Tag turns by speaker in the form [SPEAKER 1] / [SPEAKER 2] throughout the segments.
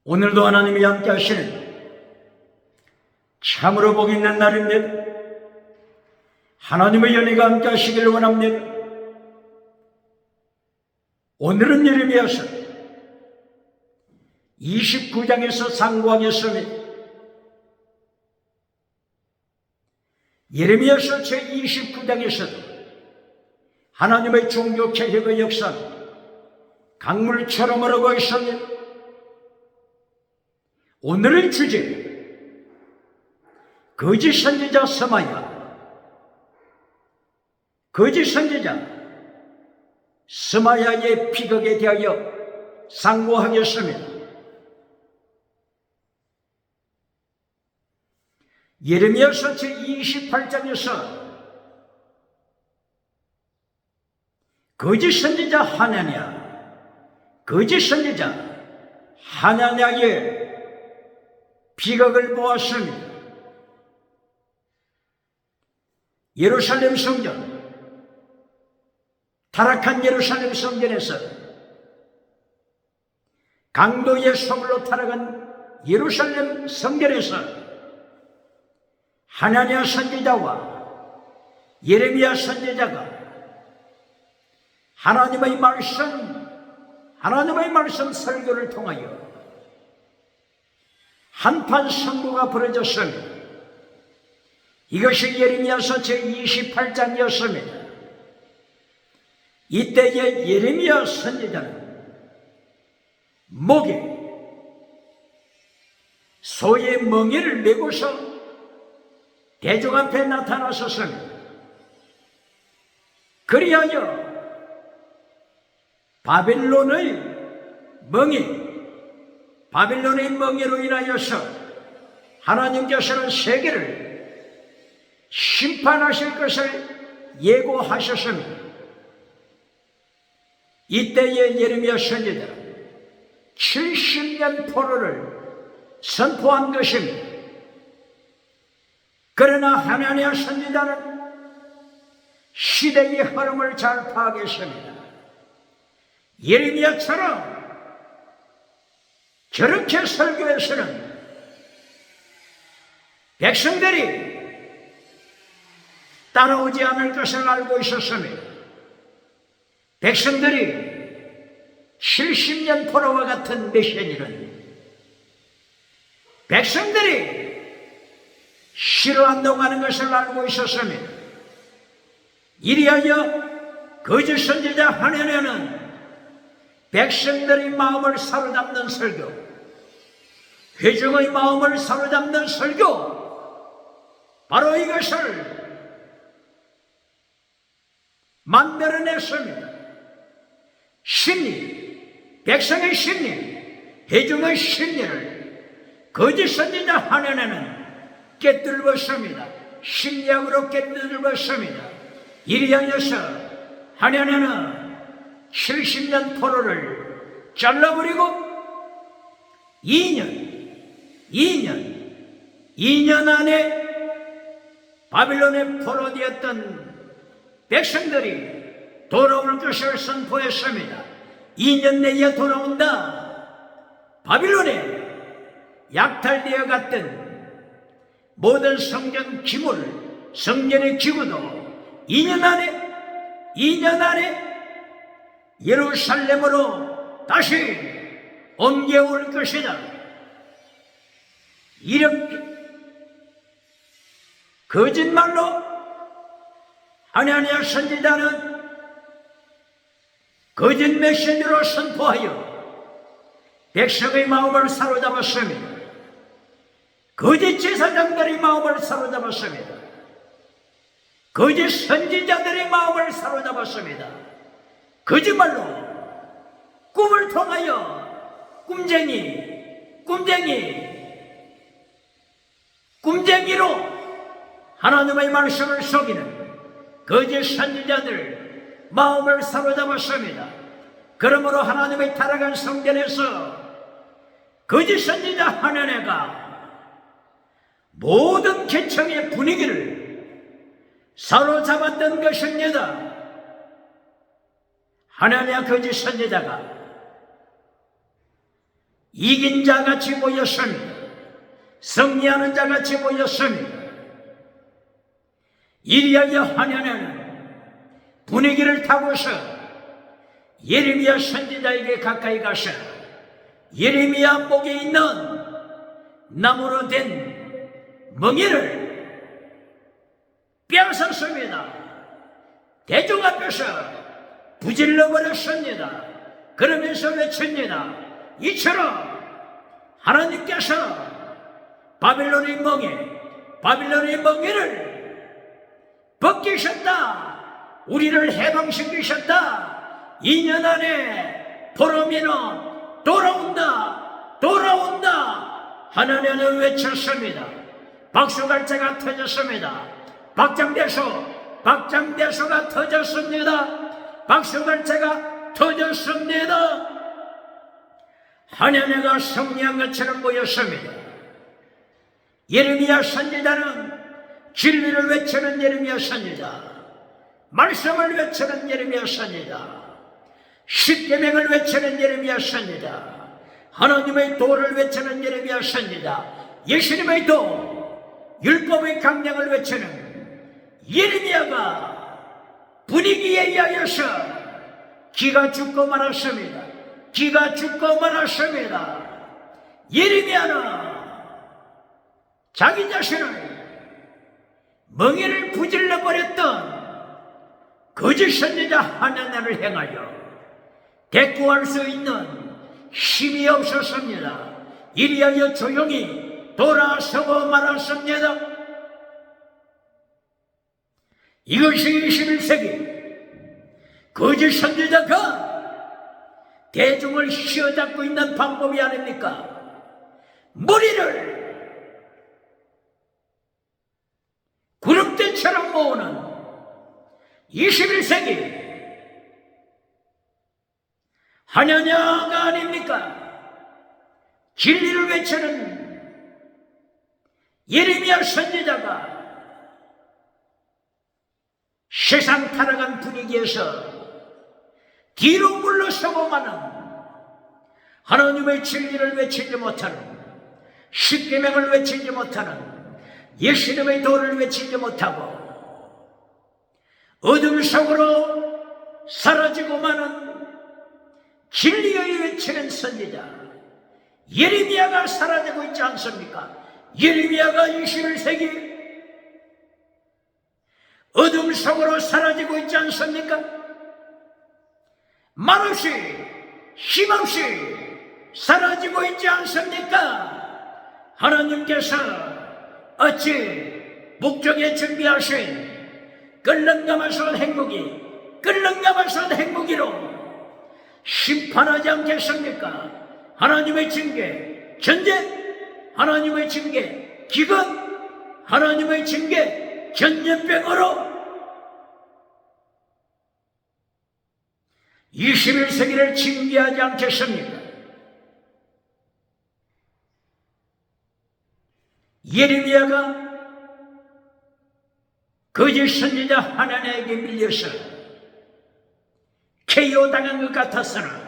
[SPEAKER 1] 오늘도 하나님이 함께 하시는 참으로 복 있는 날입니다. 하나님의 연회가 함께 하시기를 원합니다. 오늘은 예레미야서 29장에서 상고하겠습니다. 예레미야서 제29장에서도 하나님의 종교 개혁의 역사는 강물처럼 흐르고 있습니다. 오늘의 주제, 거짓 선지자 스마야. 거짓 선지자 스마야의 비극에 대하여 상고하겠습니다. 예레미야서 제28장에서 거짓 선지자 하나냐, 거짓 선지자 하나냐의 비극을 보았습니다. 예루살렘 성전, 타락한 예루살렘 성전에서 강도의 소굴로 타락한 예루살렘 성전에서 하나냐 선지자와 예레미야 선지자가 하나님의 말씀 설교를 통하여 한판 선고가 벌어졌습니다. 이것이 예레미야서 제28장이었습니다. 이때의 예레미야 선지자는 목에 소의 멍에를 메고서 대중 앞에 나타났었습니다. 그리하여 바벨론의 멍에로 인하여서 하나님께서는 세계를 심판하실 것을 예고하셨습니다. 이때의 예레미야 선지자는 70년 포로를 선포한 것입니다. 그러나 하나냐 선지자는 시대의 흐름을 잘 파악했습니다. 예레미야처럼 저렇게 설교해서는 백성들이 따라오지 않을 것을 알고 있었습니다. 백성들이 70년 포로와 같은 메시지는 백성들이 싫어한다고 하는 것을 알고 있었습니다. 이리하여 거짓 선지자 하나냐는 백성들의 마음을 사로잡는 설교, 회중의 마음을 사로잡는 설교, 바로 이것을 만들어냈습니다. 심리, 백성의 심리, 회중의 심리를 거짓 선지자 하나냐는 깨뚫었습니다. 심리학으로 깨뚫었습니다. 이리하여서 하나냐는 70년 포로를 잘라버리고 2년 안에 바빌론의 포로되었던 백성들이 돌아올 것을 선포했습니다. 2년 내에 돌아온다. 바빌론에 약탈되어 갔던 모든 성전 기물, 성전의 기구도 2년 안에 예루살렘으로 다시 옮겨올 것이다. 이렇게 거짓말로 하나냐 선지자는 거짓 메시지로 선포하여 백성의 마음을 사로잡았습니다. 거짓 제사장들의 마음을 사로잡았습니다. 거짓 선지자들의 마음을 사로잡았습니다. 거짓말로 꿈을 통하여 꿈쟁이로 하나님의 말씀을 속이는 거짓 선지자들 마음을 사로잡았습니다. 그러므로 하나님의 타락한 성전에서 거짓 선지자 하나냐가 모든 계층의 분위기를 사로잡았던 것입니다. 하나냐 거짓 선지자가 이긴 자같이 보였습니다. 승리하는 자같이 보였습니다. 이리하여 하나님은 분위기를 타고서 예레미야 선지자에게 가까이 가서 예레미야 목에 있는 나무로 된 멍에를 빼앗았습니다. 대중 앞에서 부질러 버렸습니다. 그러면서 외칩니다. 이처럼 하나님께서 바빌론의 멍에를 벗기셨다. 우리를 해방시키셨다. 2년 안에 보로미는 돌아온다. 하나님은 외쳤습니다. 박수갈채가 터졌습니다. 박장대소가 터졌습니다. 박수갈채가 터졌습니다. 하나님과 승리한 것처럼 보였습니다. 예레미야 선지자는 진리를 외치는 예레미야 선지자, 말씀을 외치는 예레미야 선지자, 십계명을 외치는 예레미야 선지자, 하나님의 도를 외치는 예레미야 선지자, 예수님의 도, 율법의 강령을 외치는 예레미야가 분위기에 의하여서 기가 죽고 말았습니다. 예레미야는 자기 자신을 멍에를 부질러 버렸던 거짓 선지자 하나님을 행하여 대꾸할 수 있는 힘이 없었습니다. 이리하여 조용히 돌아서고 말았습니다. 이것이 21세기 거짓 선지자가 대중을 휘어잡고 있는 방법이 아닙니까? 무리를 구름대처럼 모으는 21세기 하냐냐가 아닙니까? 진리를 외치는 예레미야 선지자가 세상 타락한 분위기에서 뒤로 물러서고만은 하나님의 진리를 외치지 못하는, 십계명을 외치지 못하는, 예수님의 도를 외치지 못하고 어둠 속으로 사라지고 마는 진리의 외치는 선지자 예레미야가 사라지고 있지 않습니까? 예레미야가 21세기 어둠 속으로 사라지고 있지 않습니까? 말없이 힘없이 사라지고 있지 않습니까? 하나님께서 어찌 목적에 준비하신 끌렁가마솥 행복이로 심판하지 않겠습니까? 하나님의 징계 전쟁, 하나님의 징계 기근, 하나님의 징계 전염병으로 21세기를 징계하지 않겠습니까? 예레미야가 거짓 선지자 하나님에게 밀려서 KO 당한 것 같았으나,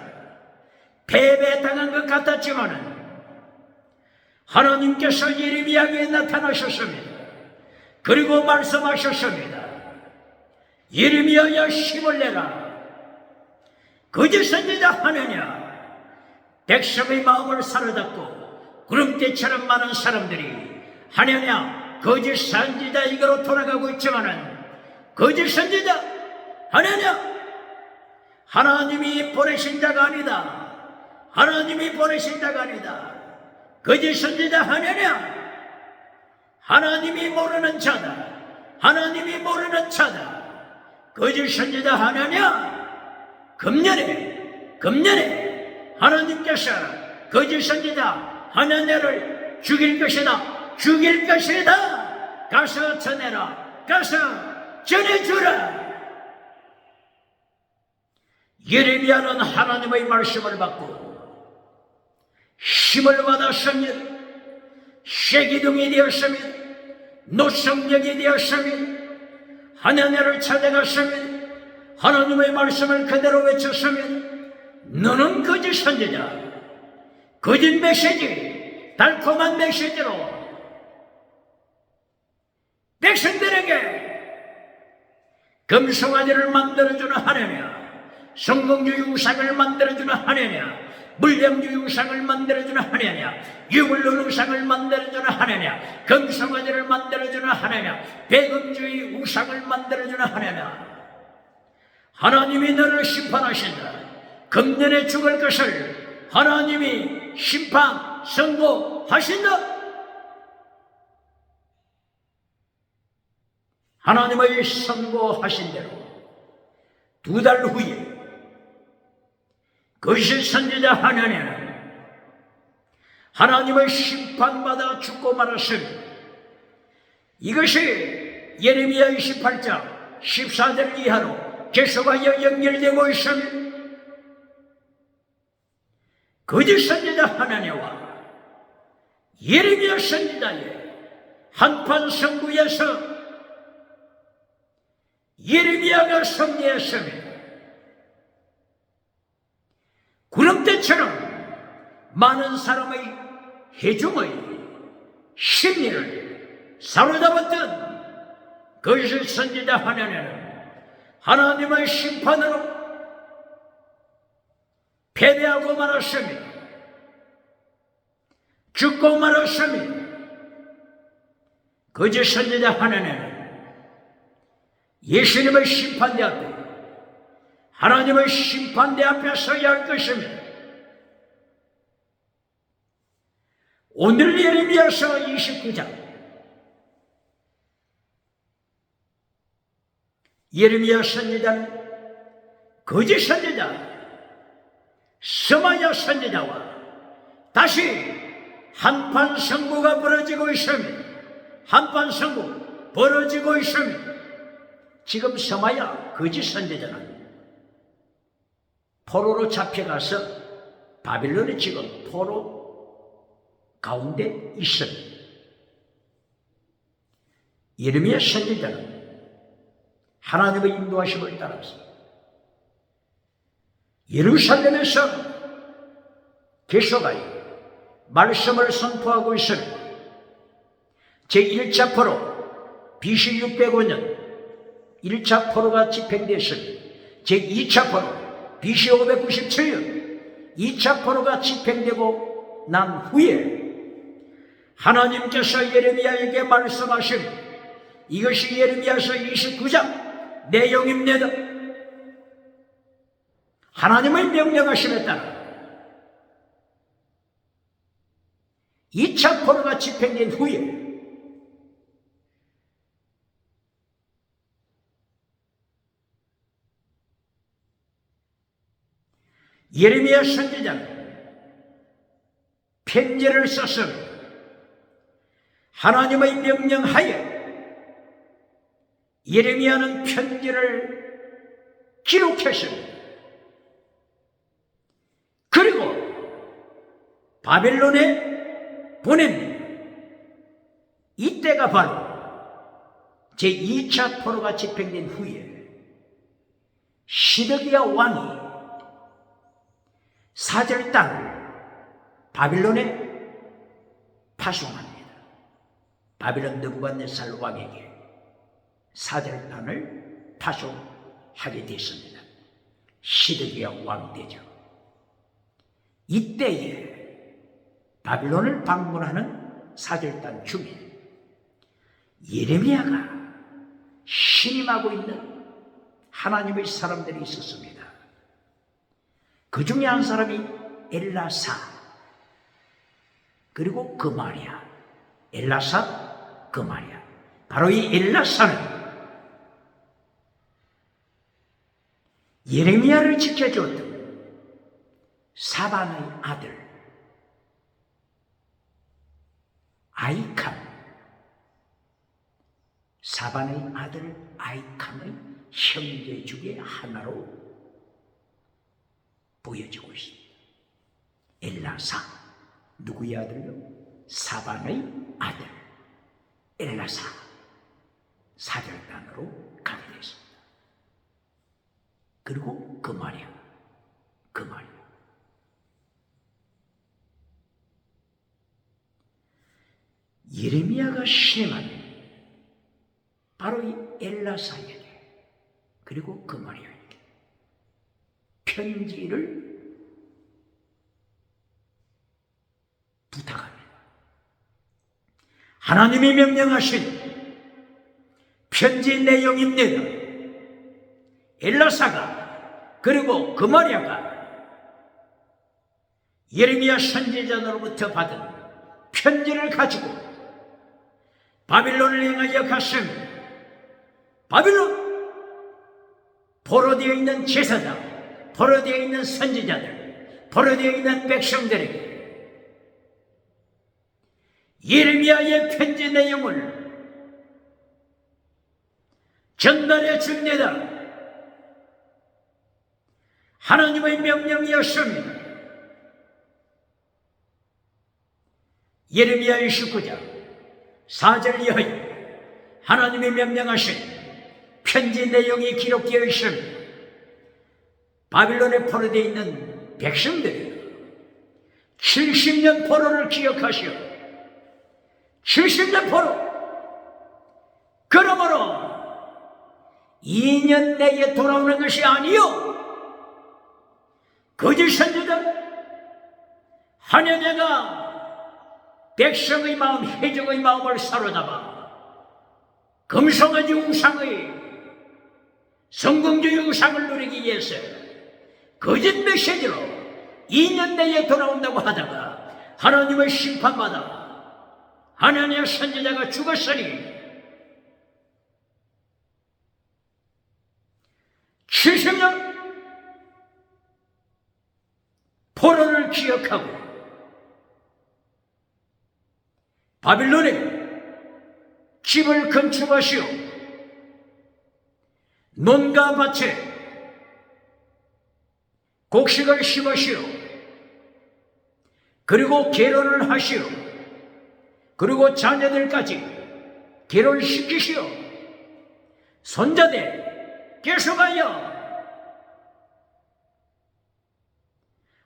[SPEAKER 1] 패배당한 것 같았지만은 하나님께서 예레미야에게 나타나셨습니다. 그리고 말씀하셨습니다. 예레미야야 힘을 내라. 거짓 선지자 하느냐, 백성의 마음을 사로잡고 구름대처럼 많은 사람들이 하느냐 거짓 선지자에게로 돌아가고 있지만은 거짓 선지자 하느냐 하나님이 보내신 자가 아니다. 하나님이 보내신 자가 아니다. 거짓 선지자 하느냐 하나님이 모르는 자다. 하나님이 모르는 자다. 거짓 선지자 하느냐 금년에 하나님께서 거짓 선지자 하나님을 죽일 것이다. 가서 전해라. 가서 전해주라. 예레미야는 하나님의 말씀을 받고 힘을 받았습니다. 쇠기둥이 되었습니다. 노성력이 되었습니다. 하나님을 찾아갔습니다. 하나님의 말씀을 그대로 외쳤습니다. 너는 거짓 선지자, 거짓 메시지, 달콤한 메시지로 백성들에게 금송아지를 만들어주는 하나냐, 성공주의 우상을 만들어주는 하나냐, 물량주의 우상을 만들어주는 하나냐, 유물론 우상을 만들어주는 하나냐, 금송아지를 만들어주는 하나냐, 배금주의 우상을 만들어주는 하나냐. 하나님이 너를 심판하신다. 금년에 죽을 것을 하나님이 심판, 선고하신다. 하나님의 선고하신 대로 2달 후에 거짓 선지자 하나냐는 하나님의 심판받아 죽고 말았으니, 이것이 예레미야 28장 14절 이하로 계속하여 연결되고 있습니다. 거짓 선지자 하나냐와 예레미야 선지자의 한판 승부에서 예레미야가 승리했습니다. 구름대처럼 많은 사람의 회중의 심리를 사로잡았던 거짓 선지자 하나냐는 하나님의 심판으로 패배하고 말았습니다. 죽고 말았습니다. 거짓 선지자 하나냐는 예수님의 심판대 앞에, 하나님의 심판대 앞에 서야 할 것입니다. 오늘 예레미야서 29장, 예레미야 선지자는 거짓 선지자 스마야 선지자와 다시 한판 승부가 벌어지고 있습니다. 한판 승부 벌어지고 있습니다. 지금 스마야 거짓 선지자는 포로로 잡혀가서 바빌론에 지금 포로 가운데 있습니다. 예레미야 선지자는 하나님의 인도하심을 따라서 예루살렘에서 계속하여 말씀을 선포하고 있습니다. 제1차 포로 BC 605년 1차 포로가 집행되었습니다. 제2차 포로 BC 597년 2차 포로가 집행되고 난 후에 하나님께서 예레미야에게 말씀하신 이것이 예레미야서 29장 내용입니다. 하나님의 명령하심에 따라 2차 포로가 집행된 후에 예레미야 선지자는 편지를 썼습니다. 하나님의 명령하에 예레미야는 편지를 기록했습니다. 그리고 바벨론에 보냅니다. 이때가 바로 제2차 포로가 집행된 후에 시드기야 왕이 사절단을 바빌론에 파송합니다. 바빌론 느부갓네살 왕에게 사절단을 파송하게 됐습니다. 시드기야 왕이 되죠. 이때에 바빌론을 방문하는 사절단 중에 예레미야가 신임하고 있는 하나님의 사람들이 있었습니다. 그 중에 한 사람이 엘라사, 그리고 그마리야. 엘라사, 그마리야. 바로 이 엘라사는 예레미야를 지켜줬던 사반의 아들 아이캄, 사반의 아들 아이캄의 형제 중에 하나로 보여지고 있습니다. 엘라사, 누구의 아들요? 사반의 아들 엘라사, 사절단으로 가게 됐습니다. 그리고 그마리야. 예레미야가 신임한 바로 이 엘라사에게 그리고 그마리아에게 편지를 부탁합니다. 하나님이 명령하신 편지 내용입니다. 엘라사가 그리고 그마리아가 예레미야 선지자로부터 받은 편지를 가지고 바빌론을 향하여 갔습니다. 바빌론, 포로되어 있는 제사장, 포로되어 있는 선지자들, 포로되어 있는 백성들에게 예레미야의 편지 내용을 전달해 줍니다. 하나님의 명령이었습니다. 예레미야 29장 4절 이하에 하나님이 명령하신 편지 내용이 기록되어 있습니다. 바빌론에 포로되어 있는 백성들이 70년 포로를 기억하시오. 70년 포로. 그러므로 2년 내에 돌아오는 것이 아니요, 거짓 선지자 하느냐가 백성의 마음, 회중의 마음을 사로잡아 금성아지 우상의 성공주의 우상을 누리기 위해서 거짓 메시지로 2년 내에 돌아온다고 하다가 하나님의 심판받아 하나님의 선지자가 죽었으니 70년 포로를 기억하고 바빌론에 집을 건축하시오. 논과 밭에 곡식을 심으시오. 그리고 결혼을 하시오. 그리고 자녀들까지 결혼시키시오. 손자들 계속하여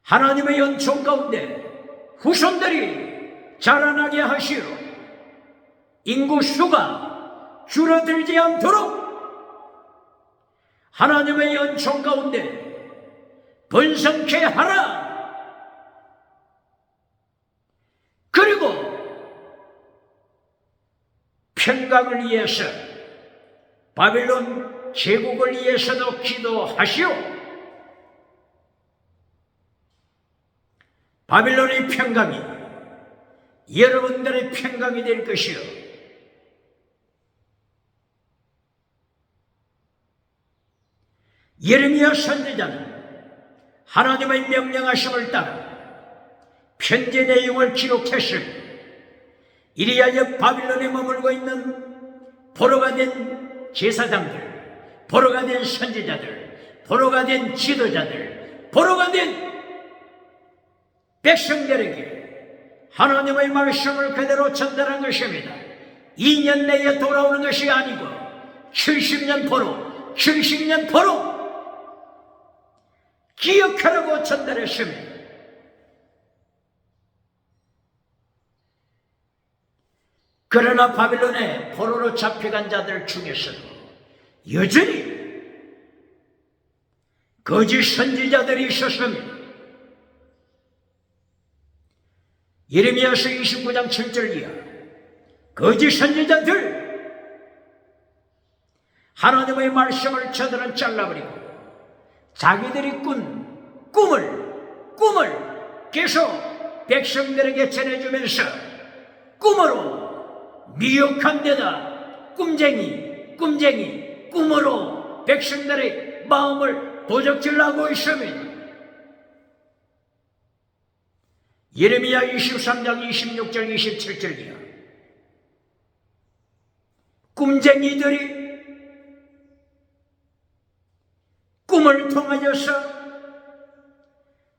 [SPEAKER 1] 하나님의 연총 가운데 후손들이 자라나게 하시오. 인구 수가 줄어들지 않도록 하나님의 연총 가운데 번성케 하라. 그리고 평강을 위해서 바빌론 제국을 위해서도 기도하시오. 바빌론의 평강이 여러분들의 평강이 될 것이요, 예레미야 선지자는 하나님의 명령하심을 따라 편지 내용을 기록했습니다. 이리하여 바빌론에 머물고 있는 포로가 된 제사장들, 포로가 된 선지자들, 포로가 된 지도자들, 포로가 된 백성들에게 하나님의 말씀을 그대로 전달한 것입니다. 2년 내에 돌아오는 것이 아니고 70년 포로, 70년 포로 기억하라고 전달했습니다. 그러나 바빌론에 포로로 잡혀간 자들 중에서도 여전히 거짓 선지자들이 있었습니다. 예레미야서 29장 7절 이하 거짓 선지자들, 하나님의 말씀을 저들은 잘라버리고 자기들이 꾼 꿈을 계속 백성들에게 전해주면서 꿈으로 미혹한 데다 꿈쟁이 꿈으로 백성들의 마음을 도적질하고 있습니다. 예레미야 23장 26절 27절이야. 꿈쟁이들이 꿈을 통하여서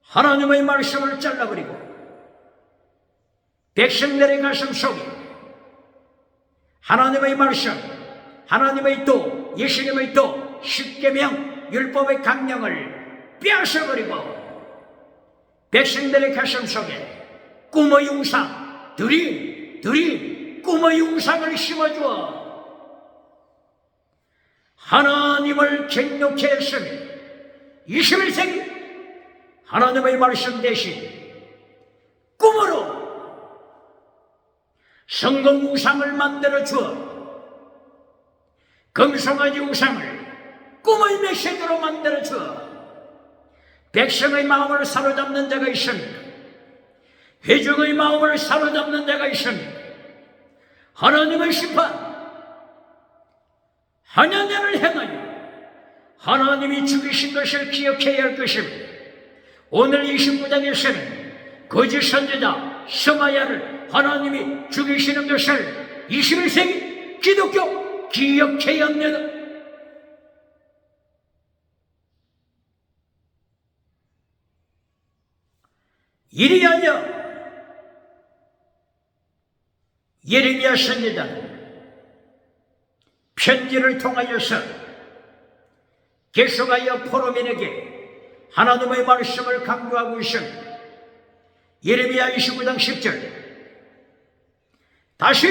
[SPEAKER 1] 하나님의 말씀을 잘라버리고 백성들의 가슴 속에 하나님의 말씀, 하나님의 도, 예수님의 도, 십계명, 율법의 강령을 빼앗아버리고 백성들의 가슴 속에 꿈의 우상, 드림, 꿈의 우상을 심어주어 하나님을 갱년케 했으며 21세기 하나님의 말씀 대신 꿈으로 성공 우상을 만들어 주어 금송아지 우상을 꿈의 메시지로 만들어 주어 백성의 마음을 사로잡는 자가 있습니까? 회중의 마음을 사로잡는 자가 있습니까? 하나님의 심판, 하나님을 행하여 하나님이 죽이신 것을 기억해야 할 것입니다. 오늘 29장에서는 거짓 선지자 스마야를 하나님이 죽이시는 것을 21세기 기독교 기억해야 합니다. 이리 하여 예레미야 선지자는 편지를 통하여서 계속하여 포로민에게 하나님의 말씀을 강조하고 있습니다. 예레미야 29장 10절 다시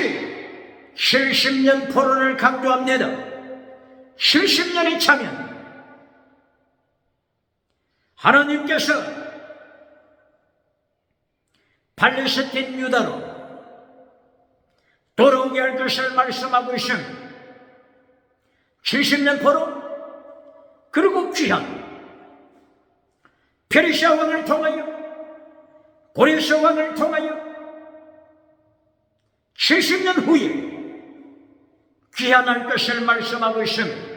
[SPEAKER 1] 70년 포로를 강조합니다. 70년이 차면 하나님께서 팔레스틴 유다로 돌아오게 할 것을 말씀하고 있습니다. 70년 포로 그리고 귀한 페르시아 왕을 통하여 고레스 왕을 통하여 70년 후에 귀환할 것을 말씀하고 있습니다.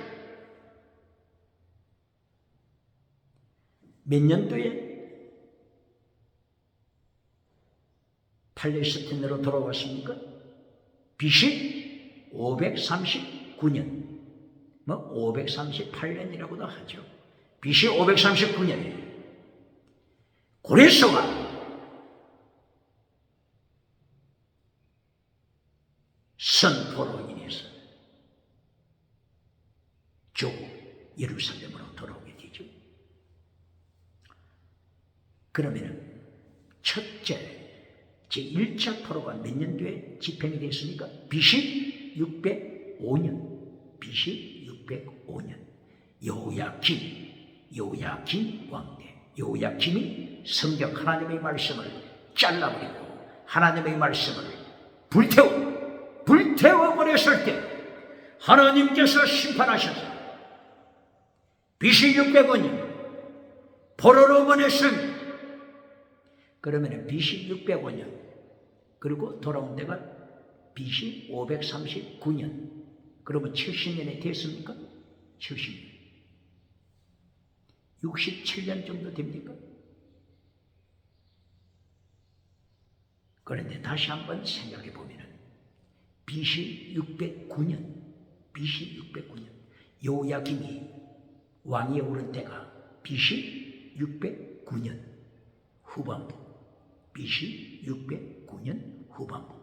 [SPEAKER 1] 몇 년도에 팔레스틴으로 돌아왔습니까? BC 539년, 538년이라고도 하죠. BC 539년 고레스와 선포로 인해서 조국 예루살렘으로 돌아오게 되죠. 그러면은 첫째 제1차 포로가 몇 년도에 집행이 됐습니까? BC 605년. BC 605년. 여호야김 왕대. 여호야김이 성경 하나님의 말씀을 잘라버리고 하나님의 말씀을 불태워버렸을 때 하나님께서 심판하셔서 BC 605년 포로로 보냈습니다. 그러면 BC 605년 그리고 돌아온 데가 BC 539년 그러면 70년이 됐습니까? 70년 67년 정도 됩니까? 그런데 다시 한번 생각해 보면은 BC 609년 여호야김이 왕위에 오른 때가 BC 609년 후반부 BC 609년 후반부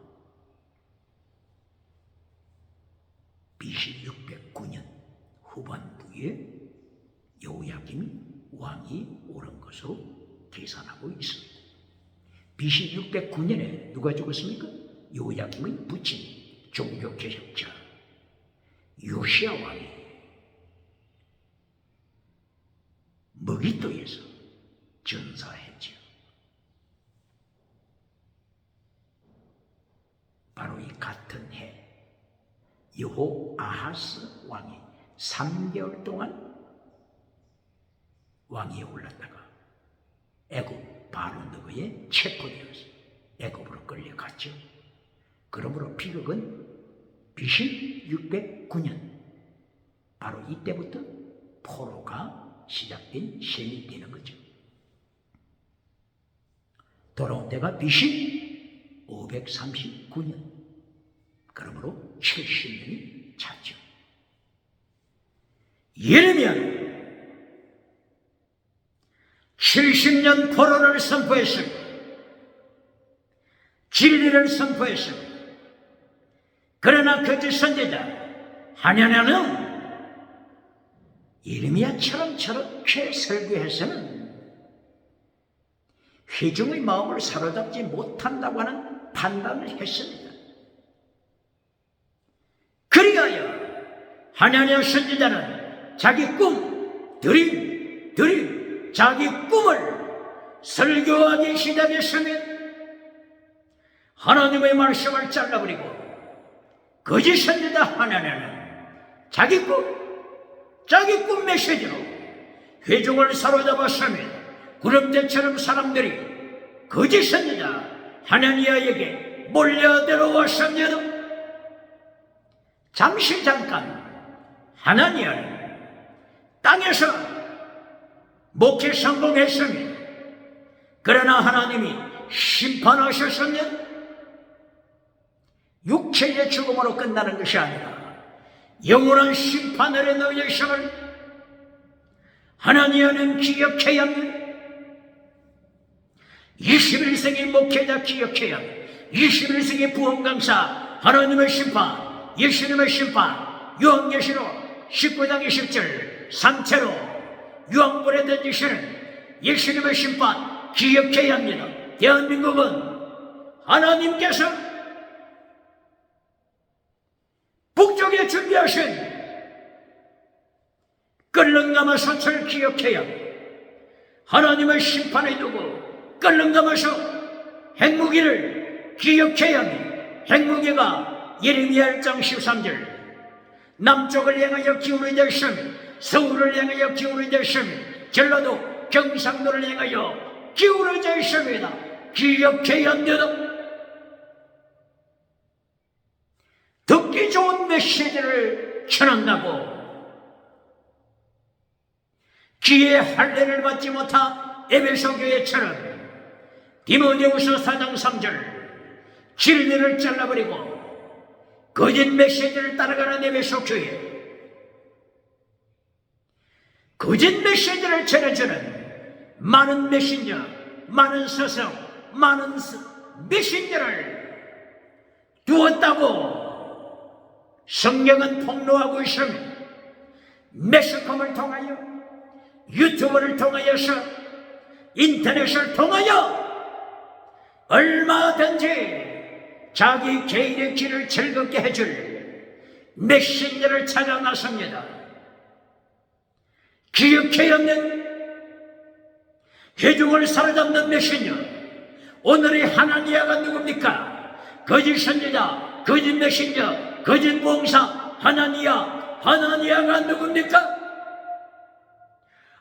[SPEAKER 1] BC 609년 후반부에 여호야김이 왕이 오른 것으로 계산하고 있습니다. BC 609년에 누가 죽었습니까? 여호야김의 부친 종교개혁자 요시야 왕이 머깃도에서 전사했죠. 바로 이 같은 해 여호아하스 왕이 3개월 동안 왕위에 올랐다가 애굽 바로 너그에 체포되어서 애굽으로 끌려갔죠. 그러므로 비극은 BC 609년 바로 이때부터 포로가 시작된 시행이 되는 거죠. 돌아온 때가 BC 539년 그러므로 70년이 찼죠. 예레미야는 70년 포로를 선포했습니다. 진리를 선포했습니다. 그러나 거짓 선지자 하냐냐는 예레미야처럼 저렇게 설교해서는 회중의 마음을 사로잡지 못한다고 하는 판단을 했습니다. 하나니아 선지자는 자기 드림, 자기 꿈을 설교하기 시작했으면 하나님의 말씀을 잘라버리고 거짓 선지자 하나니아는 자기 꿈 메시지로 회중을 사로잡았으면 구름대처럼 사람들이 거짓 선지자 하나니아에게 몰려들어왔습니다. 잠깐 하나니아는 땅에서 목회 성공했습니다. 그러나 하나님이 심판하셨습니다. 육체의 죽음으로 끝나는 것이 아니라 영원한 심판 아래 너희의 생을 하나니아는 기억해야 합니다. 21세기 목회자 기억해야 합니다. 21세기 부흥 강사 하나님의 심판, 예수님의 심판, 요한계시록 19장 20절 산채로 유황불에 던지시는 예수님의 심판 기억해야 합니다. 대한민국은 하나님께서 북쪽에 준비하신 끓는가마 산철을 기억해야 합니다. 하나님의 심판에 두고 끓는가마서 핵무기를 기억해야 합니다. 핵무기가 예레미야 1장 13절 남쪽을 향하여 기울어져 있으며 서울을 향하여 기울어져 있으며 전라도 경상도를 향하여 기울어져 있습니다. 기억해야 합니다. 듣기 좋은 메시지를 전한다고 귀에 할례를 받지 못한 에베소 교회처럼 디모데후서 4장 3절 진리를 잘라버리고 거짓 메시지를 따라가는 에베소 교회, 거짓 메시지를 전해주는 많은 메신저, 많은 서성, 많은 메신저를 두었다고 성경은 폭로하고 있으며 매스컴을 통하여 유튜브를 통하여서 인터넷을 통하여 얼마든지 자기 개인의 길을 즐겁게 해줄 메신저를 찾아 나섭니다. 기억해야 하는 회중을 사로잡는 메신저, 오늘의 하나니아가 누굽니까? 거짓 선지자, 거짓 메신저, 거짓 봉사 하나니아가 누굽니까?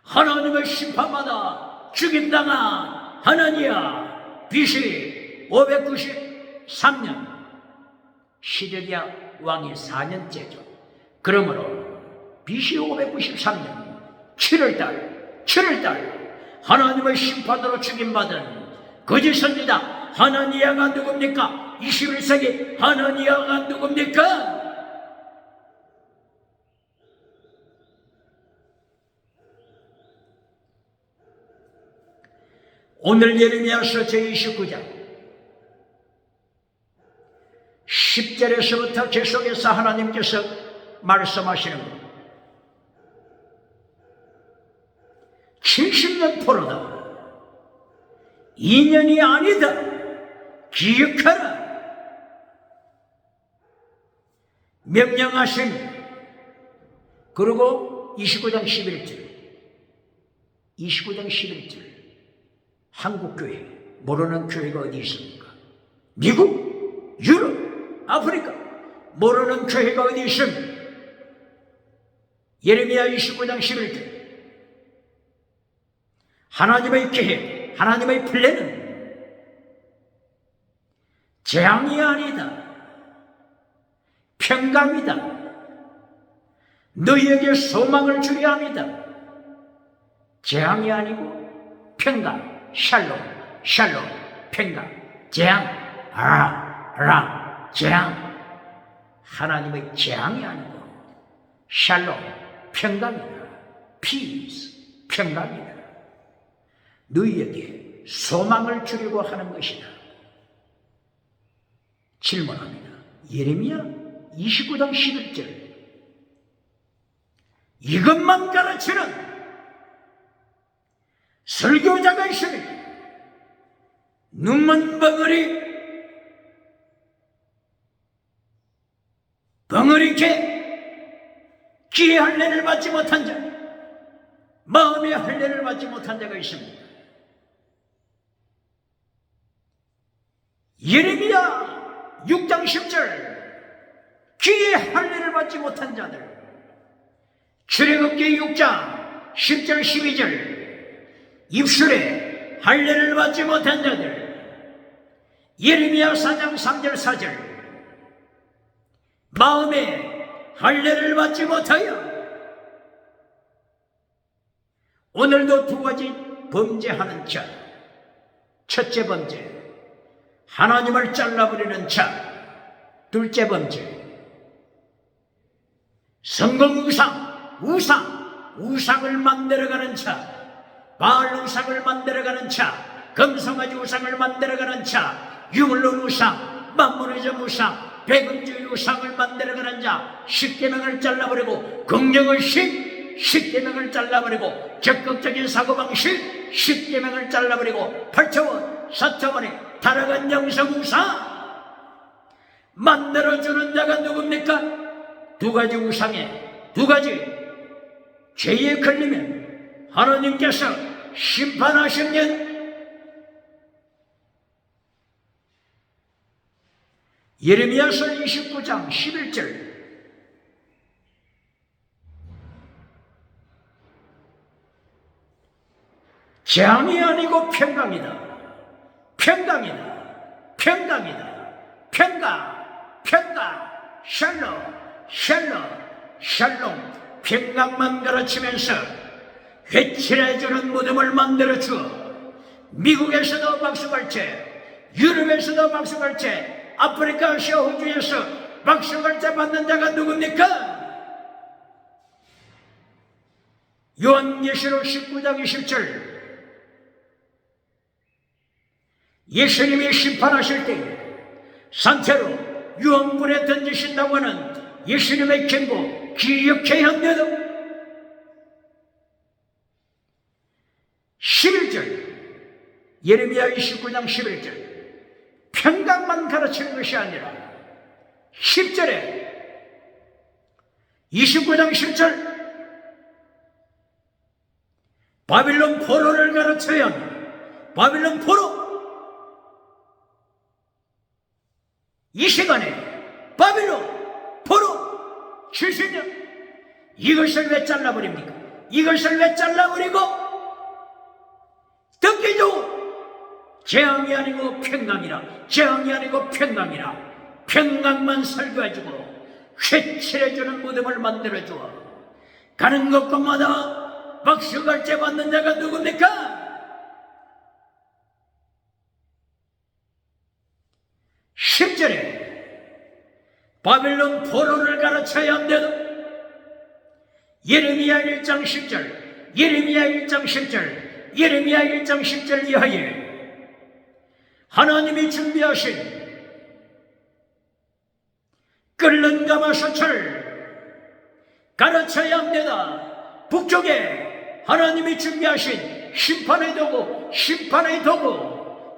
[SPEAKER 1] 하나님의 심판마다 죽임당한 하나니아, BC 593년 시드기야 왕이 4년째죠. 그러므로 BC 593년 7월달 하나님의 심판으로 죽임받은 거짓 선지자 하나니아가 누굽니까? 21세기 하나니아가 누굽니까? 오늘 예레미야서 제29장 10절에서부터 계속해서 하나님께서 말씀하시는 것, 70년 포로다, 2년이 아니다, 기억하라 명령하신. 그리고 29장 11절 한국교회, 모르는 교회가 어디 있습니까? 미국, 유럽, 아프리카, 모르는 교회가 어디 있습니까? 예레미야 29장 11절 하나님의 계획, 하나님의 플랜은 재앙이 아니다, 평강이다. 너희에게 소망을 주려 합니다. 재앙이 아니고 평강, 샬롬, 평강, 재앙, 재앙. 하나님의 재앙이 아니고 샬롬, 평강이다. 피스, 평강이다. 너희에게 소망을 주려고 하는 것이다. 질문합니다. 예레미야 29장 11절 이것만 가르치는 설교자가 있습니다. 눈먼 벙어리게 귀의 할례를 받지 못한 자, 마음의 할례를 받지 못한 자가 있습니다. 예레미야 6장 10절, 귀의 할례를 받지 못한 자들. 출애굽기 6장 10절 12절, 입술에 할례를 받지 못한 자들. 예레미야 4장 3절 4절, 마음에 할례를 받지 못하여. 오늘도 두 가지 범죄하는 자. 첫째 범죄, 하나님을 잘라버리는 자. 둘째 범죄, 성공 우상을 만들어가는 자. 바알 우상을 만들어가는 자, 금송아지 우상을 만들어가는 자, 유물론 우상, 만문의점 우상, 백음주의 우상을 만들어가는 자. 십계명을 잘라버리고, 긍정의 십계명을 잘라버리고, 적극적인 사고방식 십계명을 잘라버리고, 8차원 사차원의 타락한 영성 우상 만들어주는 자가 누굽니까? 두 가지 우상에, 두 가지 죄에 걸리면 하나님께서 심판하십니다. 예레미야서 29장 11절, 재앙이 아니고 평강이다. 평강, 샬롬. 평강만 가르치면서 회칠해주는 무덤을 만들어주어 미국에서도 박수갈채, 유럽에서도 박수갈채, 아프리카, 아시아, 호주에서 박수갈채 받는 자가 누굽니까? 요한계시록 19장 20절, 예수님이 심판하실 때에 상태로 유황불에 던지신다고 하는 예수님의 경고 기억해야 합니다. 11절, 예레미야 29장 11절, 평강만 가르치는 것이 아니라 10절에 29장 10절, 바빌론 포로를 가르쳐야 합니다. 바빌론 포로. 이 시간에 바빌론 포로 70년. 이것을 왜 잘라버립니까? 이것을 왜 잘라버리고 듣기 좋은 재앙이 아니고 평강이라, 재앙이 아니고 평강이라, 평강만 설교해주고 회칠해주는 무덤을 만들어주어 가는 곳곳마다 박수갈채 받는 자가 누굽니까? 10절에 바빌론 포로를 가르쳐야 합니다. 예레미야 1장 10절, 예레미야 1장 10절, 예레미야 1장 10절 이하에 하나님이 준비하신 끓는 가마솥을 가르쳐야 합니다. 북쪽에 하나님이 준비하신 심판의 도구,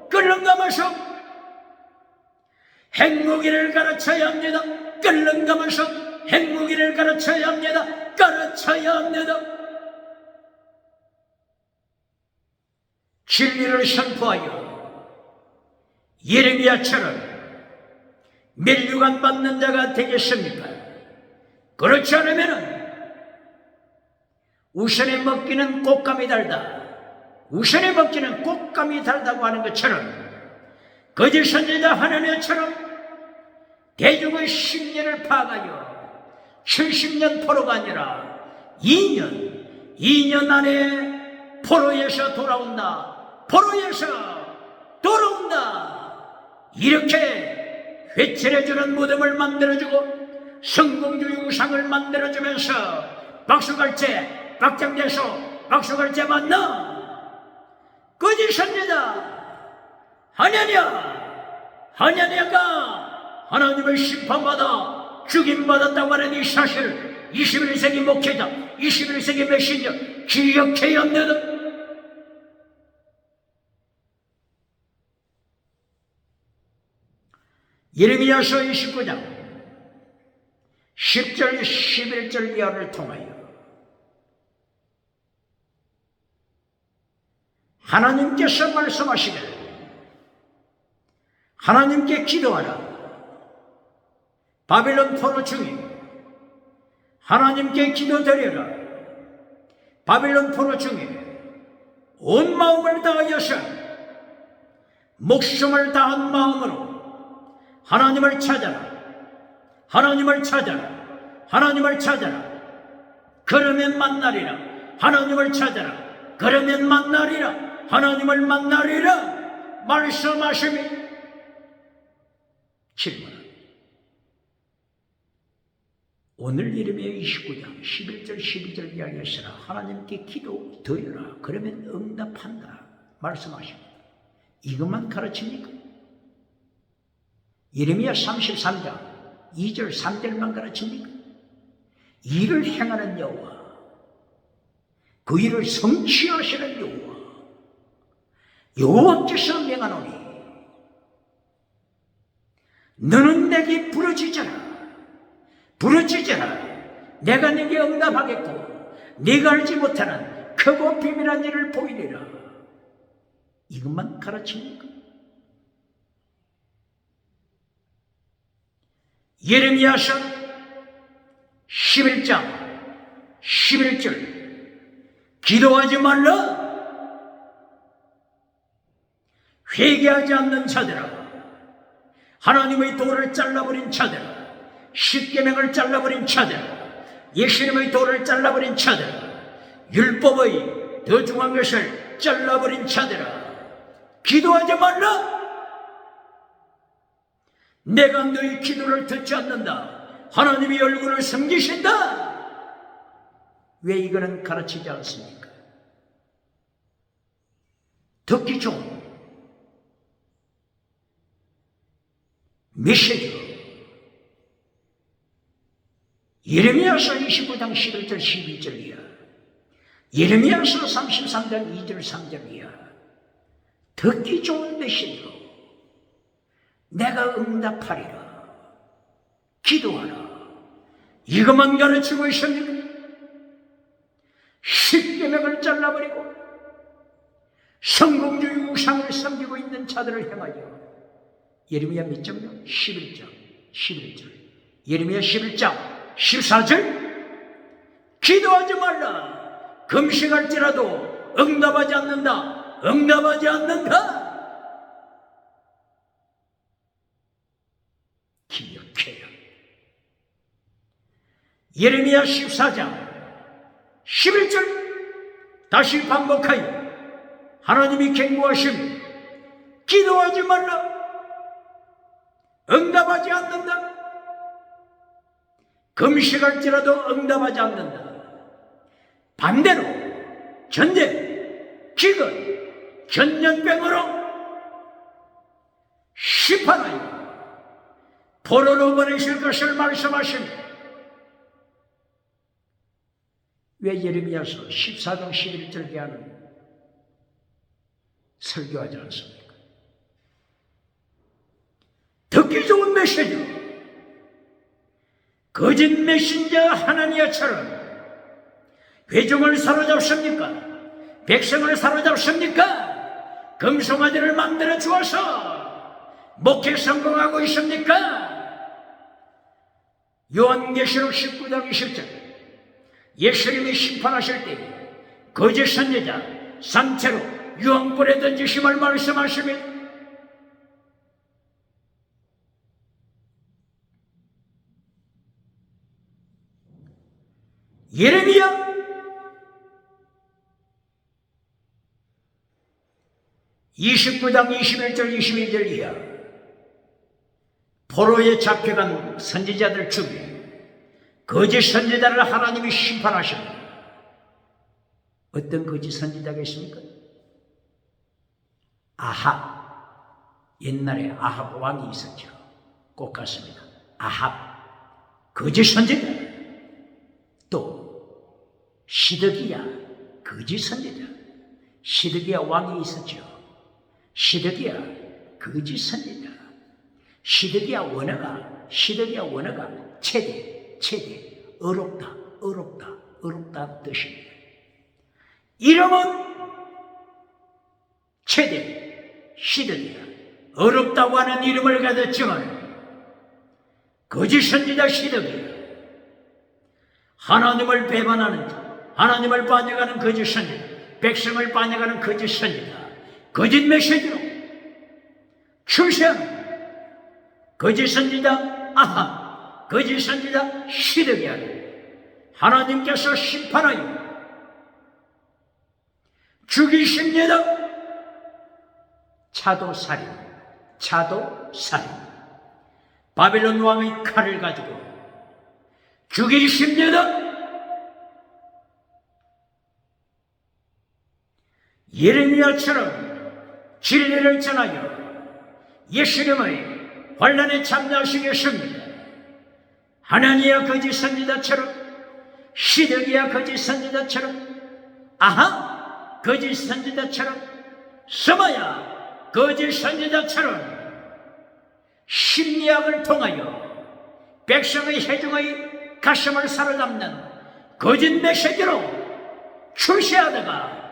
[SPEAKER 1] 끓는 가마솥, 핵무기를 가르쳐야 합니다. 끓는 가마솥, 핵무기를 가르쳐야 합니다. 진리를 선포하여 예레미야처럼 멸류관 받는 자가 되겠습니까? 그렇지 않으면 우선에 먹기는 꽃감이 달다, 우선에 먹기는 꽃감이 달다고 하는 것처럼 거짓 선지자 하나님처럼 대중의 심리를 파악하여 70년 포로가 아니라 2년 안에 포로에서 돌아온다. 이렇게 회칠해주는 무덤을 만들어주고 성공주의 우상을 만들어주면서 박수갈채, 박장대소, 박수갈채 맞나? 거짓 선지자 하냐냐가 하나님을 심판받아 죽임받았다고 하는 이 사실을 21세기 목회자, 21세기 메신저 기억해야 합니다. 예레미야서 29장 10절 11절 이하를 통하여 하나님께서 말씀하시길 하나님께 기도하라. 바빌론 포로 중에 하나님께 기도드려라. 바빌론 포로 중에 온 마음을 다하여서 목숨을 다한 마음으로 하나님을 찾아라. 하나님을 찾아라. 하나님을 찾아라. 그러면 만나리라. 하나님을 찾아라. 그러면 만나리라. 하나님을 만나리라. 말씀하시니 질문. 오늘 예레미야 29장 11절 12절 이야기하시라. 하나님께 기도드려라. 그러면 응답한다. 말씀하십니다. 이것만 가르칩니까? 예레미야 33장 2절 3절만 가르칩니까? 일을 행하는 여호와, 그 일을 성취하시는 여호와, 여호와께서 명하노니 너는 내게 부르짖어라. 부르짖어라. 내가 네게 응답하겠고 네가 알지 못하는 크고 비밀한 일을 보이리라. 이것만 가르칩니까? 예레미야서 11장 11절 기도하지 말라. 회개하지 않는 자들아, 하나님의 도를 잘라버린 자들아, 십계명을 잘라버린 자들아, 예수님의 도를 잘라버린 자들아, 율법의 더 중한 것을 잘라버린 자들아, 기도하지 말라. 내가 너희 기도를 듣지 않는다. 하나님이 얼굴을 숨기신다. 왜 이거는 가르치지 않습니까? 듣기 좋은 메시지로 예레미야서 29장 11절 12절이야. 예레미야서 33장 2절 3절이야. 듣기 좋은 메시지로 내가 응답하리라. 기도하라. 이것만 가르치고 있습니까? 십계명을 잘라버리고 성공주의 우상을 섬기고 있는 자들을 향하여 예레미야 몇 장요? 11장 11절 예레미야 11장 14절 기도하지 말라. 금식할지라도 응답하지 않는다. 응답하지 않는다. 기억해요. 예레미야 14장 11절 다시 반복하여 하나님이 경고하시며 기도하지 말라. 응답하지 않는다. 금식할지라도 응답하지 않는다. 반대로 전쟁, 기근, 전염병으로 심판하여 포로로 보내실 것을 말씀하십니다. 왜 예레미야서 14장 11절 기하는 설교하지 않습니까? 듣기 좋은 메시지로 거짓 메신저 하나니아처럼 회중을 사로잡습니까? 백성을 사로잡습니까? 금송아지를 만들어 주어서 목회 성공하고 있습니까? 요한계시록 19장 20절 예수님이 심판하실 때 거짓 선지자 상체로 유황불에 던지심을 말씀하십니다. 예레미야 29장 21절 22절 이하 포로에 잡혀간 선지자들 중에 거짓 선지자를 하나님이 심판하십니다. 어떤 거짓 선지자가 있습니까? 아합. 옛날에 아합 왕이 있었죠. 꼭 같습니다. 아합 거짓 선지자. 또 시드기야 거짓 선지자. 시드기야 왕이 있었죠. 시드기야 거짓 선지자. 시드기야 원어가 최대 체대, 어렵다, 어렵다, 어렵다 뜻입니다. 이름은 체대, 시드기야. 어렵다고 하는 이름을 가졌지만 거짓 선지자 시드기야. 하나님을 배반하는 자, 하나님을 반역하는 거짓 선지자, 백성을 반역하는 거짓 선지자, 거짓 메시지로 출세하는 거짓 선지자 아합, 거짓 선지자 시드기야를 하나님께서 심판하여 죽이십니다. 차도살인, 차도살인. 바벨론 왕의 칼을 가지고 죽이십니다. 예레미야처럼 진리를 전하여 예수님의 환난에 참여하시겠습니다. 하나니야 거짓 선지자처럼, 시드기야 거짓 선지자처럼, 아하 거짓 선지자처럼, 스마야 거짓 선지자처럼 심리학을 통하여 백성의 회중의 가슴을 사로잡는 거짓 메시지로 출세하다가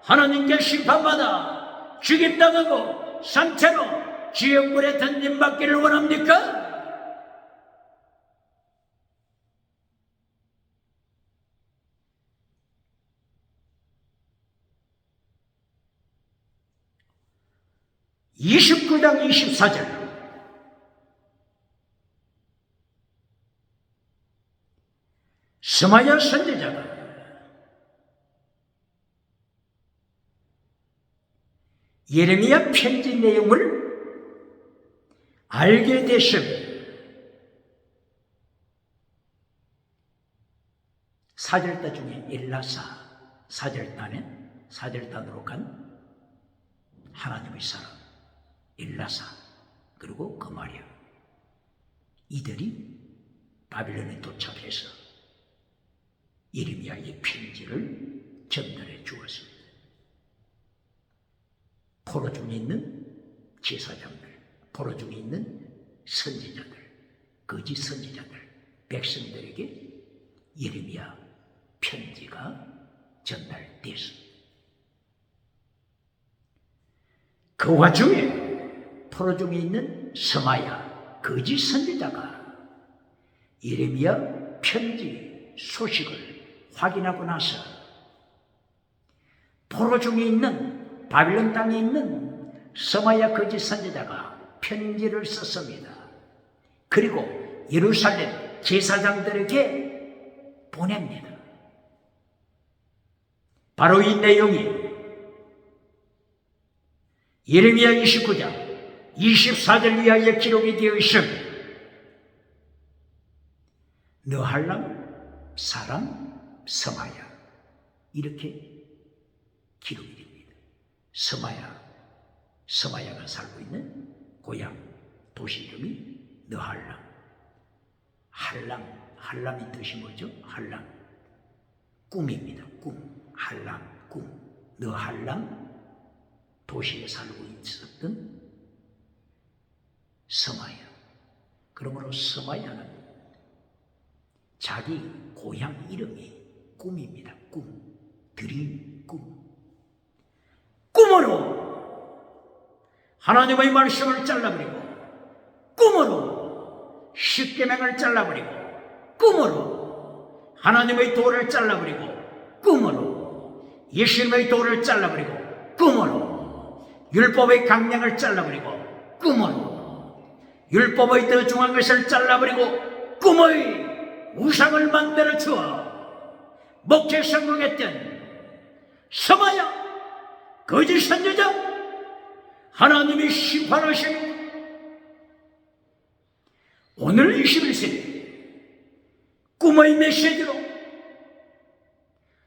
[SPEAKER 1] 하나님께 심판받아 죽임당하고 산채로 지옥불에 던짐받기를 원합니까? (29장 24절) 스마야 선지자가 예레미야 편지 내용을 알게 되시면 사절단 중에 엘라사 사절단으로 간 하나님의 사람 엘라사 그리고 그마리아 이들이 바빌론에 도착해서 예레미야의 편지를 전달해 주었습니다. 포로 중에 있는 제사장들, 포로 중에 있는 선지자들, 거짓 선지자들, 백성들에게 예레미야 편지가 전달됐습니다. 그 와중에 포로 중에 있는 스마야, 거짓 선지자가 예레미야 편지 소식을 확인하고 나서 포로 중에 있는 바빌론 땅에 있는 스마야 거짓 선지자가 편지를 썼습니다. 그리고 예루살렘 제사장들에게 보냅니다. 바로 이 내용이 예레미야 29장 24절 이하에 기록이 되어 있습니다. 느할람 사람 스마야 이렇게 기록이 됩니다. 스마야가 살고 있는 고향 도시 이름이 느할람. 할람이 뜻이 뭐죠? 할람 꿈입니다. 꿈, 할람, 꿈. 느할람 도시에 살고 있었던 스마야. 그러므로 스마야는 자기 고향 이름이 꿈입니다. 꿈, 드림, 꿈. 꿈으로 하나님의 말씀을 잘라버리고, 꿈으로 십계명을 잘라버리고, 꿈으로 하나님의 도를 잘라버리고, 꿈으로 예수님의 도를 잘라버리고, 꿈으로 율법의 강령을 잘라버리고, 꿈으로 율법의 더 중한 것을 잘라버리고, 꿈의 우상을 만들어 주어 목회 성공했던 스마야 거짓 선지자 하나님이 심판하십니다. 오늘 21세기 꿈의 메시지로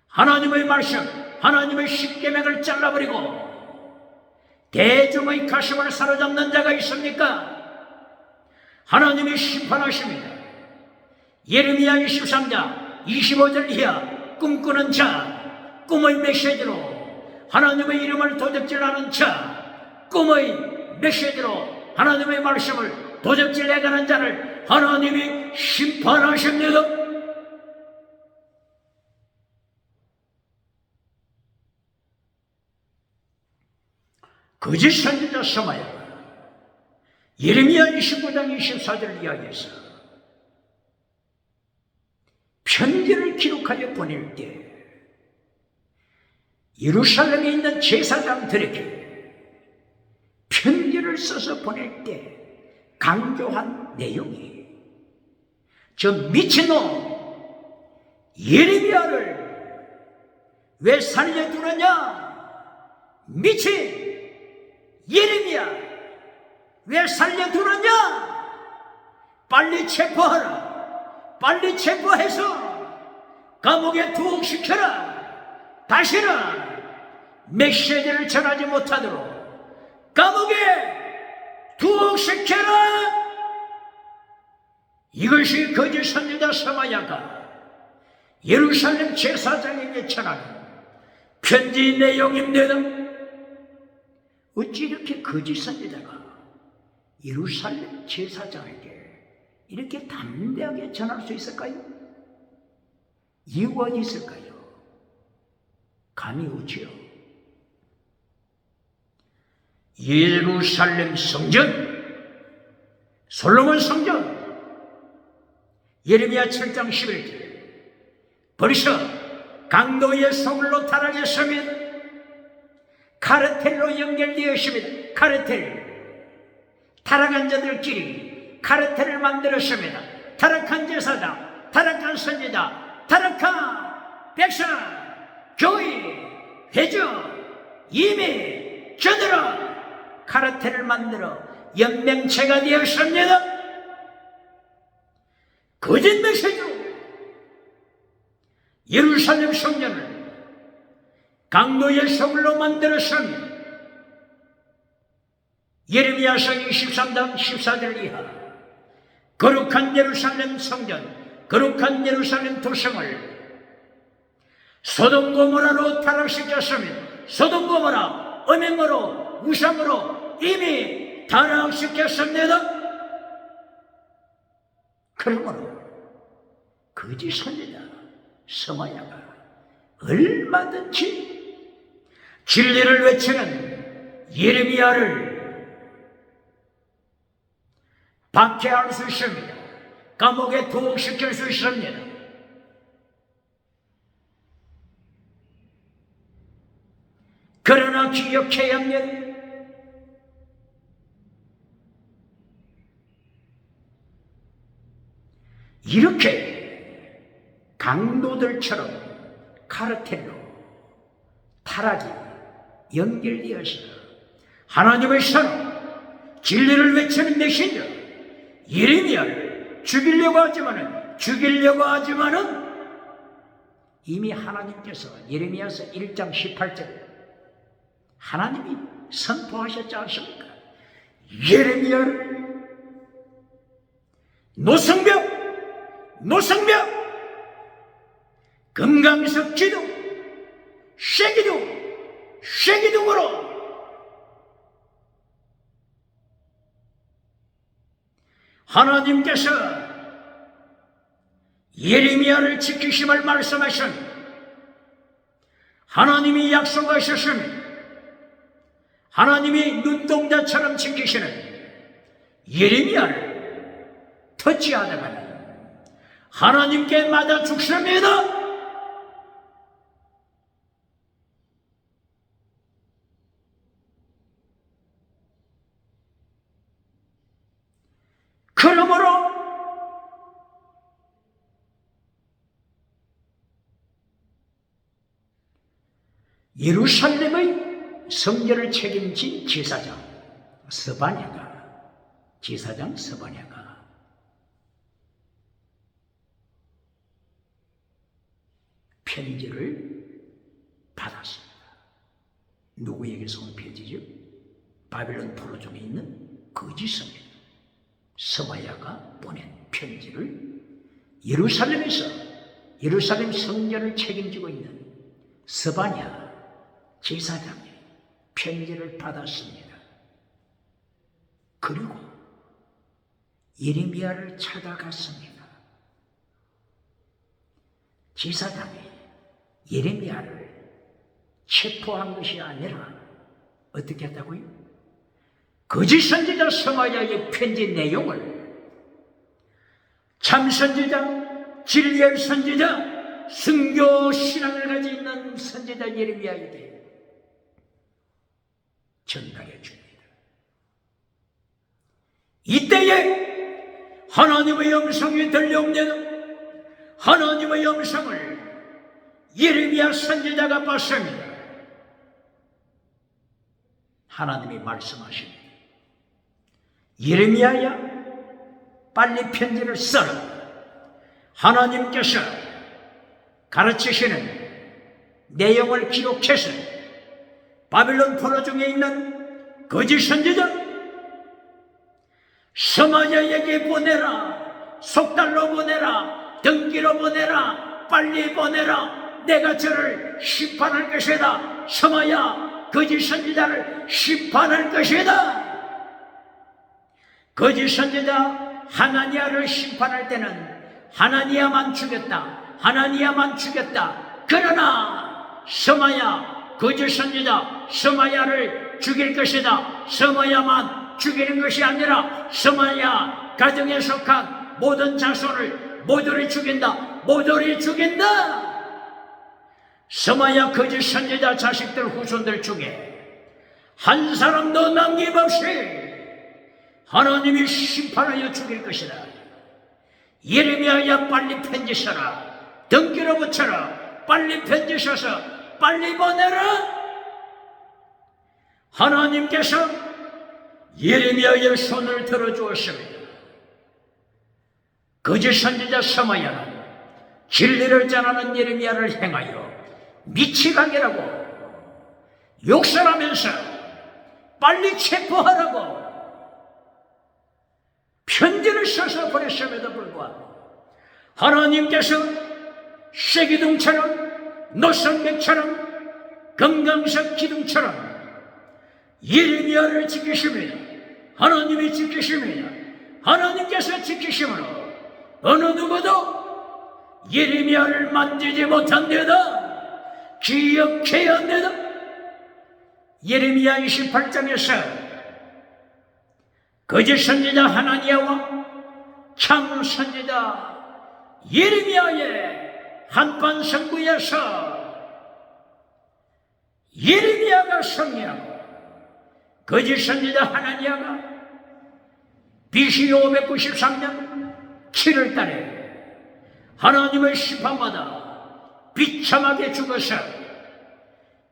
[SPEAKER 1] 하나님의 말씀, 하나님의 십계명을 잘라버리고 대중의 가슴을 사로잡는 자가 있습니까? 하나님이 심판하십니다. 예레미야 23장 25절 이하 꿈꾸는 자, 꿈의 메시지로 하나님의 이름을 도적질하는 자, 꿈의 메시지로 하나님의 말씀을 도적질해가는 자를 하나님이 심판하십니다. 거짓 선지자 스마야가 예레미야 29장 24절을 이야기해서 편지를 기록하여 보낼 때 예루살렘에 있는 제사장들에게 편지를 써서 보낼 때 강조한 내용이 저 미친놈 예레미야를 왜 살려두느냐? 미친 예레미야 왜 살려두느냐? 빨리 체포하라. 빨리 체포해서 감옥에 투옥시켜라. 다시는 메시지를 전하지 못하도록 감옥에 투옥시켜라. 이것이 거짓 선지자 스마야가 예루살렘 제사장에게 전하는 편지 내용입니다. 어찌 이렇게 거짓 선지자가 예루살렘 제사장에게 이렇게 담대하게 전할 수 있을까요? 이유가 있을까요? 감이 오지요. 예루살렘 성전, 솔로몬 성전, 예레미야 7장 11절 벌써 강도의 소굴로 타락했습니다. 카르텔로 연결되었습니다. 카르텔, 타락한 자들끼리 카르텔을 만들었습니다. 타락한 제사장, 타락한 선지자, 타락한 백성, 교회, 회중, 이미 저들은 카르텔을 만들어 연맹체가 되었습니다. 거짓 메시지로 예루살렘 성전을 강도의 소굴로 만들었습니다. 예레미야서 23장 14절 이하 거룩한 예루살렘 성전, 거룩한 예루살렘 도성을 소돔 고모라로 타락시켰습니다. 소돔 고모라 음행으로 우상으로 이미 타락시켰습니다. 그러므로 거짓 선지자 스마야가 얼마든지 진리를 외치는 예레미야를 박해할 수 있습니다. 감옥에 투옥시킬 수 있습니다. 그러나 기억해야 합니다. 이렇게 강도들처럼 카르텔로 타락이 연결되어서 하나님의 선, 진리를 외치는 메시저 예레미야를 죽이려고 하지만은 이미 하나님께서 예레미야서 1장 18절 하나님이 선포하셨지 않습니까? 예레미야를 노성벽, 금강석 기둥, 쇠기둥으로 하나님께서 예레미야를 지키심을 말씀하신 하나님이 약속하셨습니다. 하나님이 눈동자처럼 지키시는 예레미야를 터치하다가는 하나님께 맞아 죽습니다. 그러므로 예루살렘의 성전을 책임진 제사장 스바냐가 편지를 받았습니다. 누구에게서 온 편지죠? 바벨론 포로중에 있는 거짓 선지자 스바야가 보낸 편지를 예루살렘에서 예루살렘 성전을 책임지고 있는 스바냐 제사장의 편지를 받았습니다. 그리고 예레미야를 찾아갔습니다. 제사장이 예레미야를 체포한 것이 아니라 어떻게 했다고요? 거짓 선지자 스마야의 편지 내용을 참 선지자, 진리의 선지자, 순교 신앙을 가지고 있는 선지자 예레미야에게 전달해 줍니다. 이때에 하나님의 음성이 들려옵니다. 하나님의 음성을 예레미야 선지자가 봤습니다. 하나님이 말씀하십니다. 예레미야야, 빨리 편지를 써라. 하나님께서 가르치시는 내용을 기록해서 바빌론 포로 중에 있는 거짓 선지자 스마야에게 보내라. 속달로 보내라. 등기로 보내라. 빨리 보내라. 내가 저를 심판할 것이다. 스마야, 거짓 선지자를 심판할 것이다. 거짓 선지자 하나니야를 심판할 때는 하나니야만 죽였다. 하나니야만 죽였다. 그러나 스마야, 거짓 선지자 스마야를 죽일 것이다. 스마야만 죽이는 것이 아니라 스마야 가정에 속한 모든 자손을 모조리 죽인다. 모조리 죽인다. 스마야 거짓 선지자 자식들 후손들 중에 한 사람도 남김없이 하나님이 심판하여 죽일 것이다. 예레미야야, 빨리 편지 써라. 등기로 붙여라. 빨리 편지 써서 빨리 보내라. 하나님께서 예레미야의 손을 들어주었습니다. 거짓 선지자 스마야는 진리를 전하는 예레미야를 행하여 미치광이라고 욕설하면서 빨리 체포하라고 편지를 써서 보냈음에도 불구하고 하나님께서 쇠기둥처럼 노선백처럼 금강석 기둥처럼 예레미야를 지키십니다. 하나님이 지키십니다. 하나님께서 지키심으로 어느 누구도 예레미야를 만지지 못한데다. 기억해야 합니다. 예레미야 28장에서 거짓 선지자 하나니야와 참 선지자 예레미야의 한판 승부에서 예레미야가 승리하고 거짓 선지자 하나니야가 BC 593년 7월 달에 하나님의 심판받아 비참하게 죽어서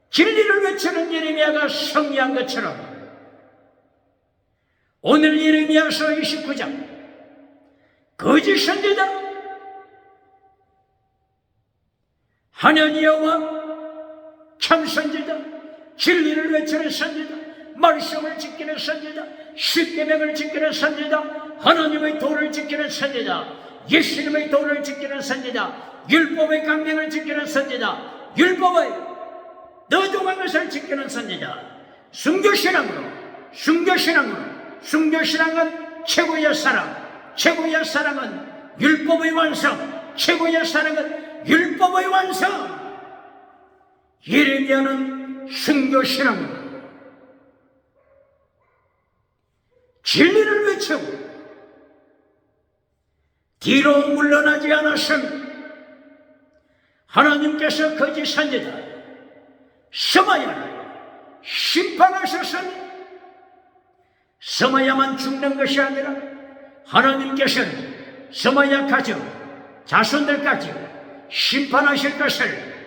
[SPEAKER 1] 진리를 외치는 예레미야가 승리한 것처럼 오늘 예레미야서 29장 거짓 선지자 하나니야와 참 선지자, 진리를 외치는 선지자, 말씀을 지키는 선지자, 십계명을 지키는 선지자, 하나님의 도를 지키는 선지자, 예수님의 도를 지키는 선지자, 율법의 강령을 지키는 선지자, 율법의 너종한 것을 지키는 선지자, 순교신앙은 최고의 사랑, 최고의 사랑은 율법의 완성, 최고의 사랑은 율법의 완성. 예레미야는 순교신앙으로 진리를 외치고 뒤로 물러나지 않았음. 하나님께서 거짓 선지자 스마야를 심판하셨으니 스마야만 죽는 것이 아니라 하나님께서는 스마야 가정 자손들까지 심판하실 것을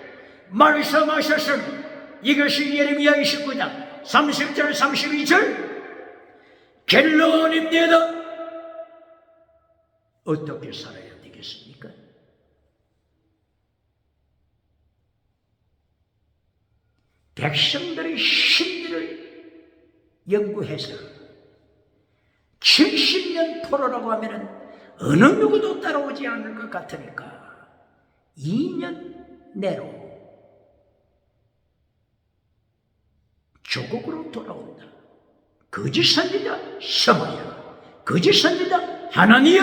[SPEAKER 1] 말씀하셨으니 이것이 예레미야 29장 30절 32절 결론입니다. 어떻게 살아야 되겠습니까? 백성들의 심리를 연구해서 70년 토로라고 하면 어느 누구도 따라오지 않을 것 같으니까 2년 내로 조국으로 돌아온다. 거짓 선지자 스마야, 거짓 선지자 하나니여.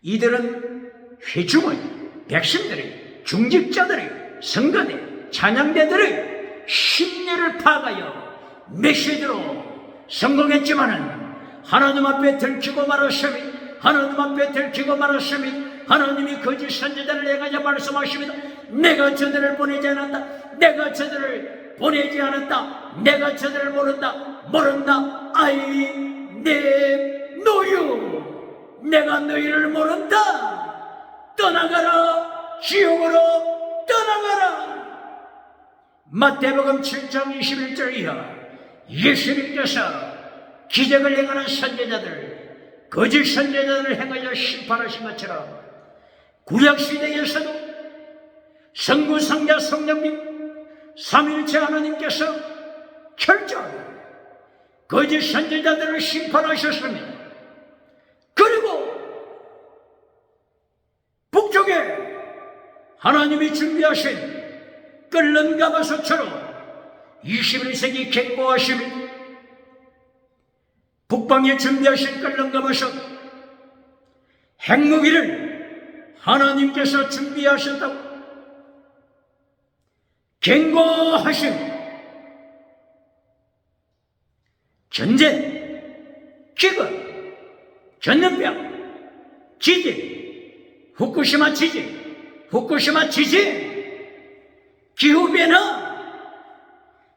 [SPEAKER 1] 이들은 회중의 백성들의 중직자들의 성가대 찬양대들의 심리를 파악하여 메시지로 성공했지만은 하나님 앞에 들키고 말았으니 하나님 앞에 들키고 말았으니 하나님이 거짓 선지자를 향하여 말씀하십니다. 내가 저들을 보내지 않았다. 내가 저들을 보내지 않았다. 내가 저들을 모른다. 아이 내 노유, 내가 너희를 모른다. 떠나가라. 지옥으로 떠나가라. 마태복음 7장 21절 이하 예수님께서 기적을 행하는 선지자들, 거짓 선지자들을 행하여 심판하신 것처럼 구약시대에서도 성부, 성자, 성령님 삼일체 하나님께서 철저하게 거짓 선지자들을 심판하셨습니다. 그리고 북쪽에 하나님이 준비하신 끓는 가마솥처럼 21세기 갱고하심 북방에 준비하신 끓는 가마솥 핵무기를 하나님께서 준비하셨다고 갱고하심 전쟁, 기근, 전염병, 지진, 후쿠시마 지진, 기후변화,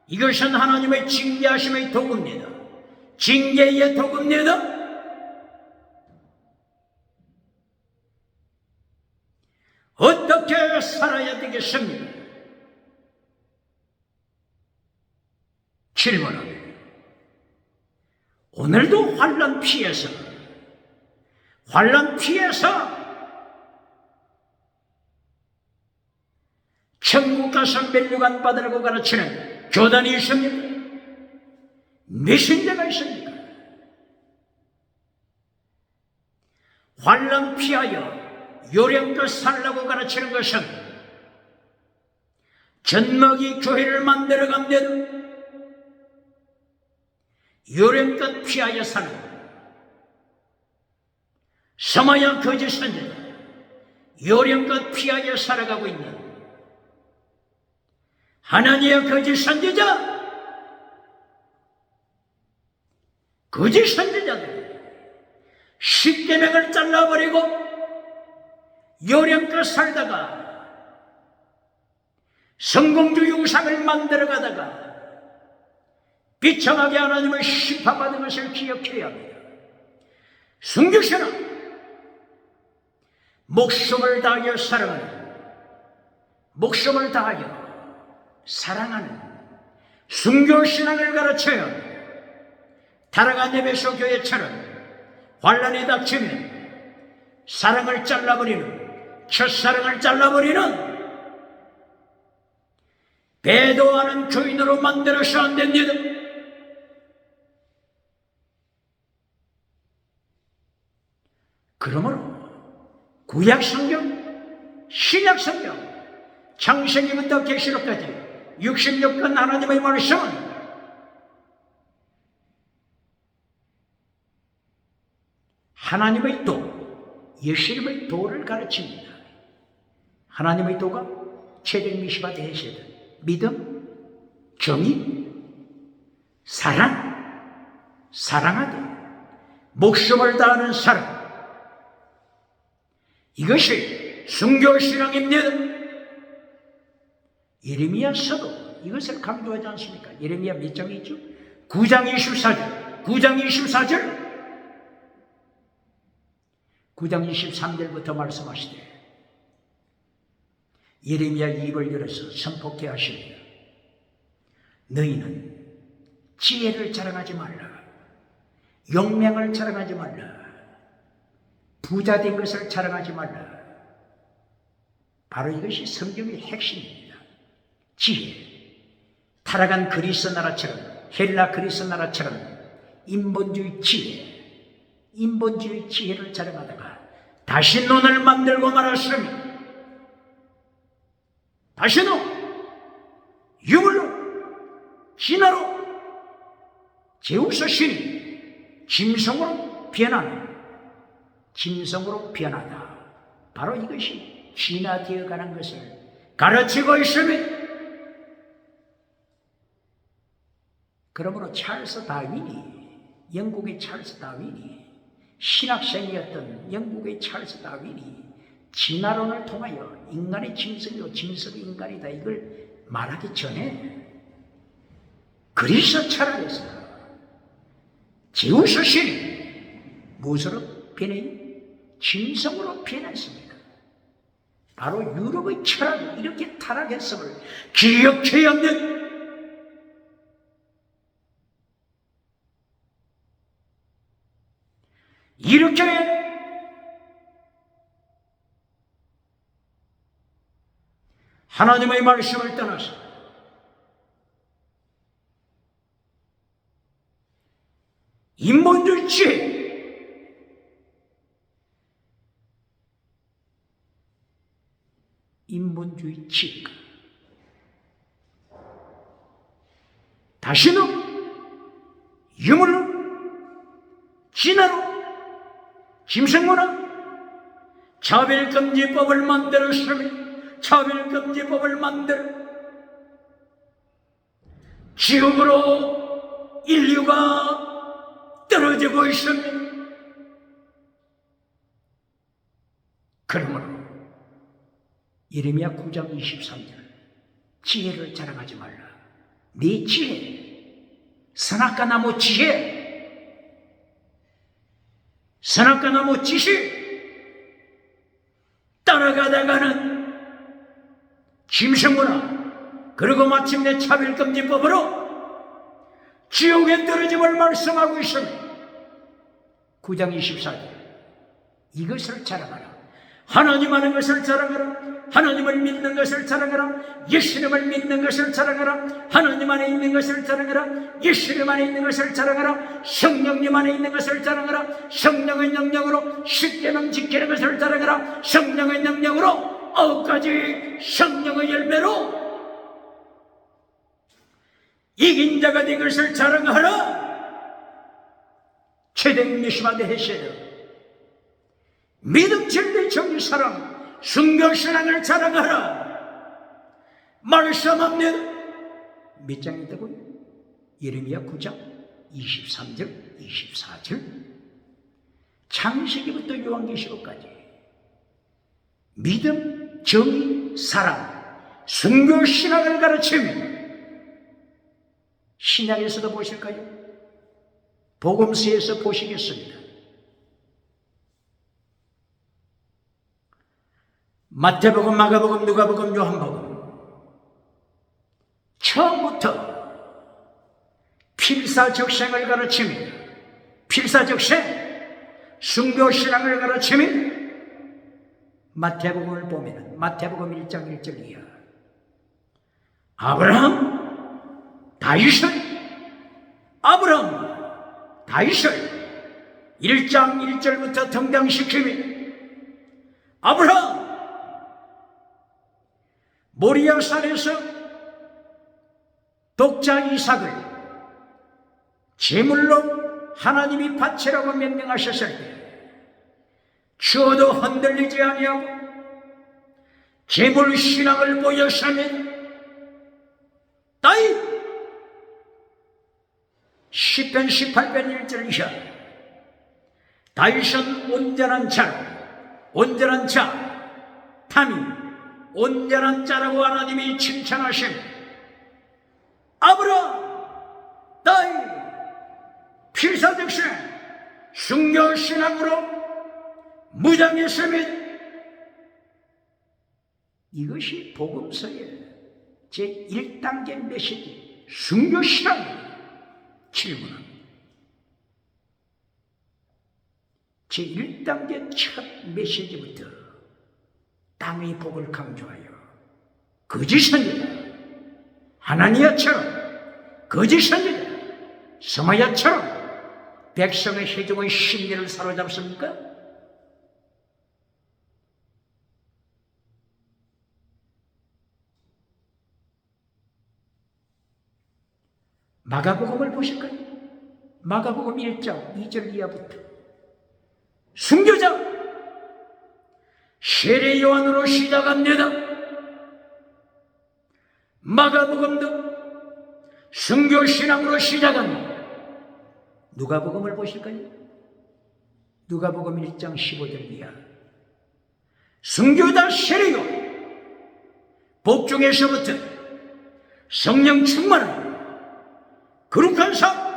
[SPEAKER 1] 이것은 하나님의 징계하심의 도구입니다. 징계의 도구입니다. 어떻게 살아야 되겠습니까? 질문합니다. 오늘도 환난 피해서 천국 가서 멸류관 받으라고 가르치는 교단이 있습니까? 메신저가 있습니까? 환난 피하여 요령껏 살라고 가르치는 것은 젖먹이 교회를 만들어갑니다. 요령껏 피하여 사는 서마야 거짓 선지자, 요령껏 피하여 살아가고 있는 하나님의 거짓 선지자, 거짓 선지자들 십계명을 잘라버리고 요령껏 살다가 성공주의 우상을 만들어가다가 비참하게 하나님을 심판받은 것을 기억해야 합니다. 순교신앙, 목숨을 다하여 사랑하는, 목숨을 다하여 사랑하는 순교신앙을 가르쳐야 합니다. 타락한 에베소 교회처럼 환난이 닥치면 사랑을 잘라버리는, 첫사랑을 잘라버리는 배도하는 교인으로 만들어서 안 됩니다. 그러므로 구약성경, 신약성경, 창세기부터 계시록까지 66권 하나님의 말씀은 하나님의 도, 예수님의 도를 가르칩니다. 하나님의 도가 체력 미시바 대해시다. 믿음, 정의, 사랑하되 목숨을 다하는 사랑, 이것이 순교신앙입니다. 예레미야서도 이것을 강조하지 않습니까? 예레미야 몇 장이죠? 9장 24절, 9장 23절부터 말씀하시되 예레미야 입을 열어서 선포케 하십니다. 너희는 지혜를 자랑하지 말라, 용맹을 자랑하지 말라, 부자된 것을 자랑하지 말라. 바로 이것이 성경의 핵심입니다. 지혜, 타락한 그리스 나라처럼, 헬라 그리스 나라처럼 인본주의 지혜를 자랑하다가 다시 논을 만들고 말았습니다. 다시는 유물로, 신화로 제우스 신이 짐승으로 변하는, 짐승으로 변하다. 바로 이것이 진화되어 가는 것을 가르치고 있습니다. 그러므로 찰스 다윈이, 영국의 찰스 다윈이, 신학생이었던 영국의 찰스 다윈이 진화론을 통하여 인간의 짐승이고 짐승이 인간이다 이걸 말하기 전에 그리스 철학에서 제우스 신이 무엇으로 변해요? 짐승으로 변했습니다. 바로 유럽의 철학이 이렇게 타락했음을 기억해야 합니다. 이렇게 하나님의 말씀을 떠나서 인본주의 지혜, 인본주의 지혜, 다시는 유물로, 진화로, 짐승문화, 차별금지법을 만들었으며 차별금지법을 만들어 지옥으로 인류가 떨어지고 있습니다. 그러므로 예레미야 9장 23절 지혜를 자랑하지 말라. 네 지혜, 선악과 나무 지혜, 선악과 나무 지식 따라가다가는 짐승문화 그리고 마침내 차별금지법으로 지옥에 떨어짐을 말씀하고 있습니다. 9장 24절 이것을 자랑하라. 하나님 하는 것을 자랑하라. 하나님을 믿는 것을 자랑하라. 예수님을 믿는 것을 자랑하라. 하나님 안에 있는 것을 자랑하라. 예수님 안에 있는 것을 자랑하라. 성령님 안에 있는 것을 자랑하라. 성령의 능력으로 십계명 지키는 것을 자랑하라. 성령의 능력으로 9가지 성령의 열매로 이긴 자가 된 것을 자랑하라. 최대 예수와 대해셔야 믿음, 진리, 정의, 사랑, 순교, 신앙을 자랑하라. 말씀합니다. 몇 장이 있다고요? 예레미야 9장 23절, 24절 창세기부터 요한계시록까지 믿음, 정의, 사랑, 순교, 신앙을 가르칩니다. 신약에서도 보실까요? 복음서에서 보시겠습니다. 마태복음, 마가복음, 누가복음, 요한복음 처음부터 필사적생을 가르칩니다. 필사적생, 순교신앙을 가르칩니다. 마태복음을 보면 마태복음 1장 1절 이하 아브라함, 다윗을 아브라함, 다윗을 1장 1절부터 등장시킵니다. 아브라함 모리아산에서 독자 이삭을 제물로 하나님이 바치라고 명령하셨을 때 주어도 흔들리지 아니하고 제물 신앙을 보였으면 다윗 시편 18편 1절 이하 다윗은 온전한 자, 온전한 자, 탐이 온전한 자라고 하나님이 칭찬하신 아브라함, 다윗, 필사적생, 순교신앙으로 무장했으면 이것이 복음서의 제1단계 메시지 순교신앙입니다. 질문합니다. 제1단계 첫 메시지부터 땅의 복을 강조하여 거짓 선지자 하나니아처럼 거짓 선지자 스마야처럼 백성의 회중의 심리를 사로잡습니까? 마가복음을 보실까요? 마가복음 1장 2절 이하부터 순교자 세례 요한으로 시작합니다. 마가복음도 순교신앙으로 시작합니다. 누가복음을 보실까요? 누가복음 1장 15절 이하 순교자 세례 요한 복중에서부터 성령 충만한 거룩한 삶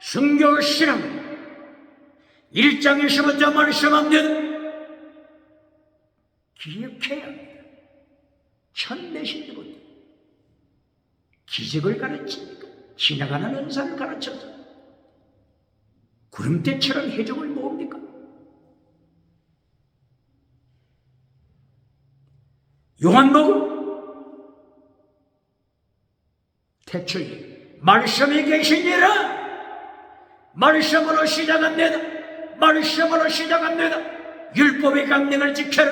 [SPEAKER 1] 순교신앙 1장에서부터 말씀합니다. 기억해야 합니다. 천내신들부터 기적을 가르치니까 지나가는 은사를 가르쳐서 구름대처럼 해적을 모읍니까? 요한복음 태초에 말씀이 계시니라. 말씀으로 시작합니다. 말씀으로 시작합니다. 율법의 강령을 지켜라.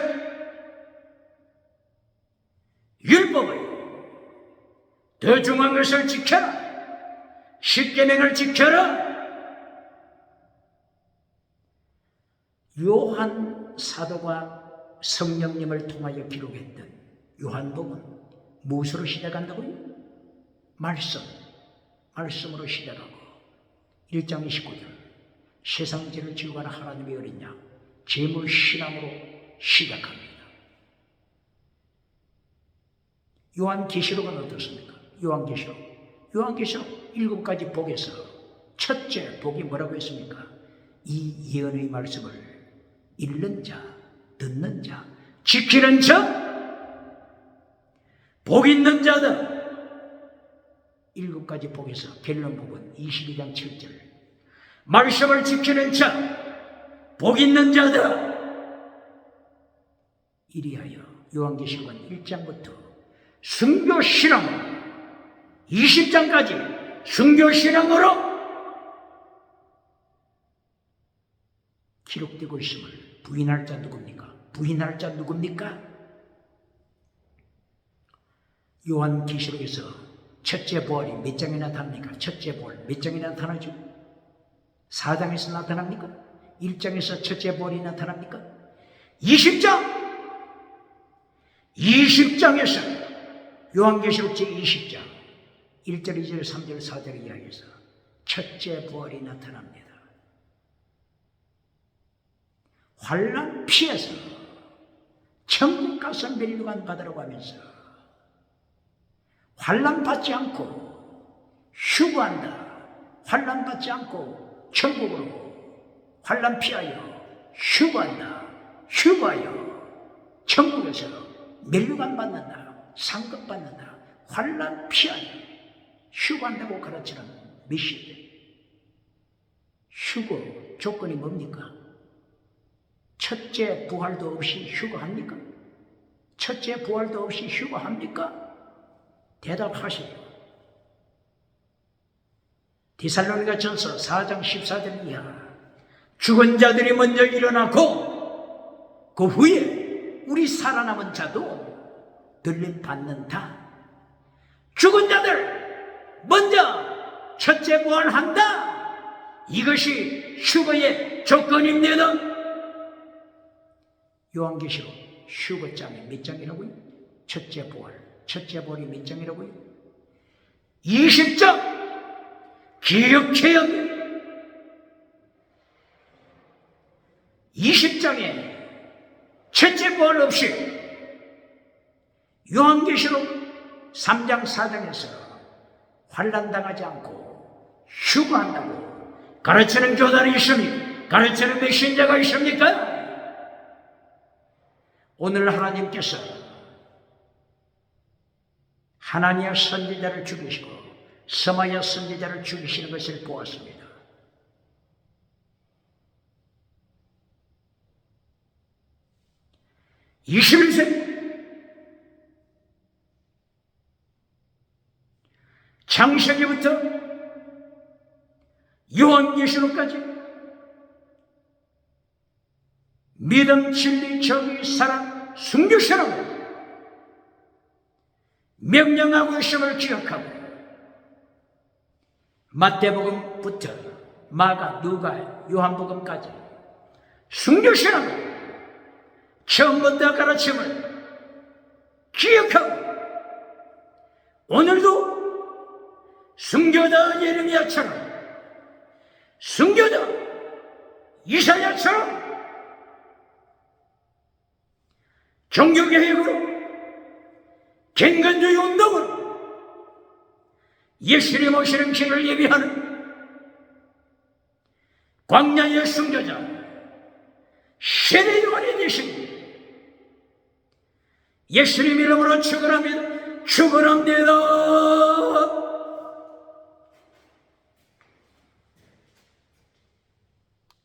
[SPEAKER 1] 율법의 더 중요한 것을 지켜라. 십계명을 지켜라. 요한 사도가 성령님을 통하여 기록했던 요한복음 무엇으로 시작한다고요? 말씀으로 시작하고 1장 29절 세상죄를 지고 가는 하나님의 어린 양 재물신앙으로 시작합니다. 요한계시록은 어떻습니까? 요한계시록 7가지 복에서 첫째 복이 뭐라고 했습니까? 이 예언의 말씀을 읽는 자, 듣는 자, 지키는 자, 복 있는 자다. 7가지 복에서 결론 부분 22장 7절 말씀을 지키는 자, 복 있는 자다. 이리하여 요한계시록은 1장부터 순교신앙 20장까지 순교신앙으로 기록되고 있음을 부인할 자 누굽니까? 부인할 자 누굽니까? 요한계시록에서 첫째 부활이 몇 장에 나타납니까? 첫째 부활 몇 장에 나타나죠? 4장에서 나타납니까? 1장에서 첫째 부활이 나타납니까? 20장에서 요한계시록 제20장 1절, 2절, 3절, 4절 이야기에서 첫째 부활이 나타납니다. 환난 피해서 천국 가서 멸류관 받으라고 하면서 환난 받지 않고 휴거한다. 환난 받지 않고 천국으로 환난 피하여 휴거한다. 휴거하여 천국에서 멸류관 받는다. 상급 받는다. 환난 피하여 휴거한다고 가르치는 메시지. 휴거 조건이 뭡니까? 첫째 부활도 없이 휴거합니까? 첫째 부활도 없이 휴거합니까? 대답하시오. 데살로니가 전서 4장 14절 이하 죽은 자들이 먼저 일어나고 그 후에 우리 살아남은 자도 들림 받는다. 죽은 자들 먼저 첫째 부활한다. 이것이 휴거의 조건입니다. 요한계시록 휴거장이 몇 장이라고요? 첫째 부활이 몇 장이라고요? 20장. 기억해야 합니다. 20장에 첫째 부활 없이 요한계시록 3장 4장에서 환난당하지 않고 휴거한다고 가르치는 교단이 있습니까? 가르치는 메신저가 있습니까? 오늘 하나님께서 하나니아 선지자를 죽이시고 서마야 선지자를 죽이시는 것을 보았습니다. (21세기) 창세기부터 요한계시록까지 믿음, 진리, 정의, 사랑, 순교신앙으로 명령하고 있음을 기억하고 마태복음부터 마가, 누가, 요한복음까지 순교신앙 처음부터 가르침을 기억하고 오늘도 순교자 예레미야처럼 순교자 이사야처럼 종교개혁으로 갱간주의 운동으로 예수님 오시는 길을 예비하는 광야의 순교자 세례요한이 되십니다. 예수님 이름으로 축원합니다. 축원합니다.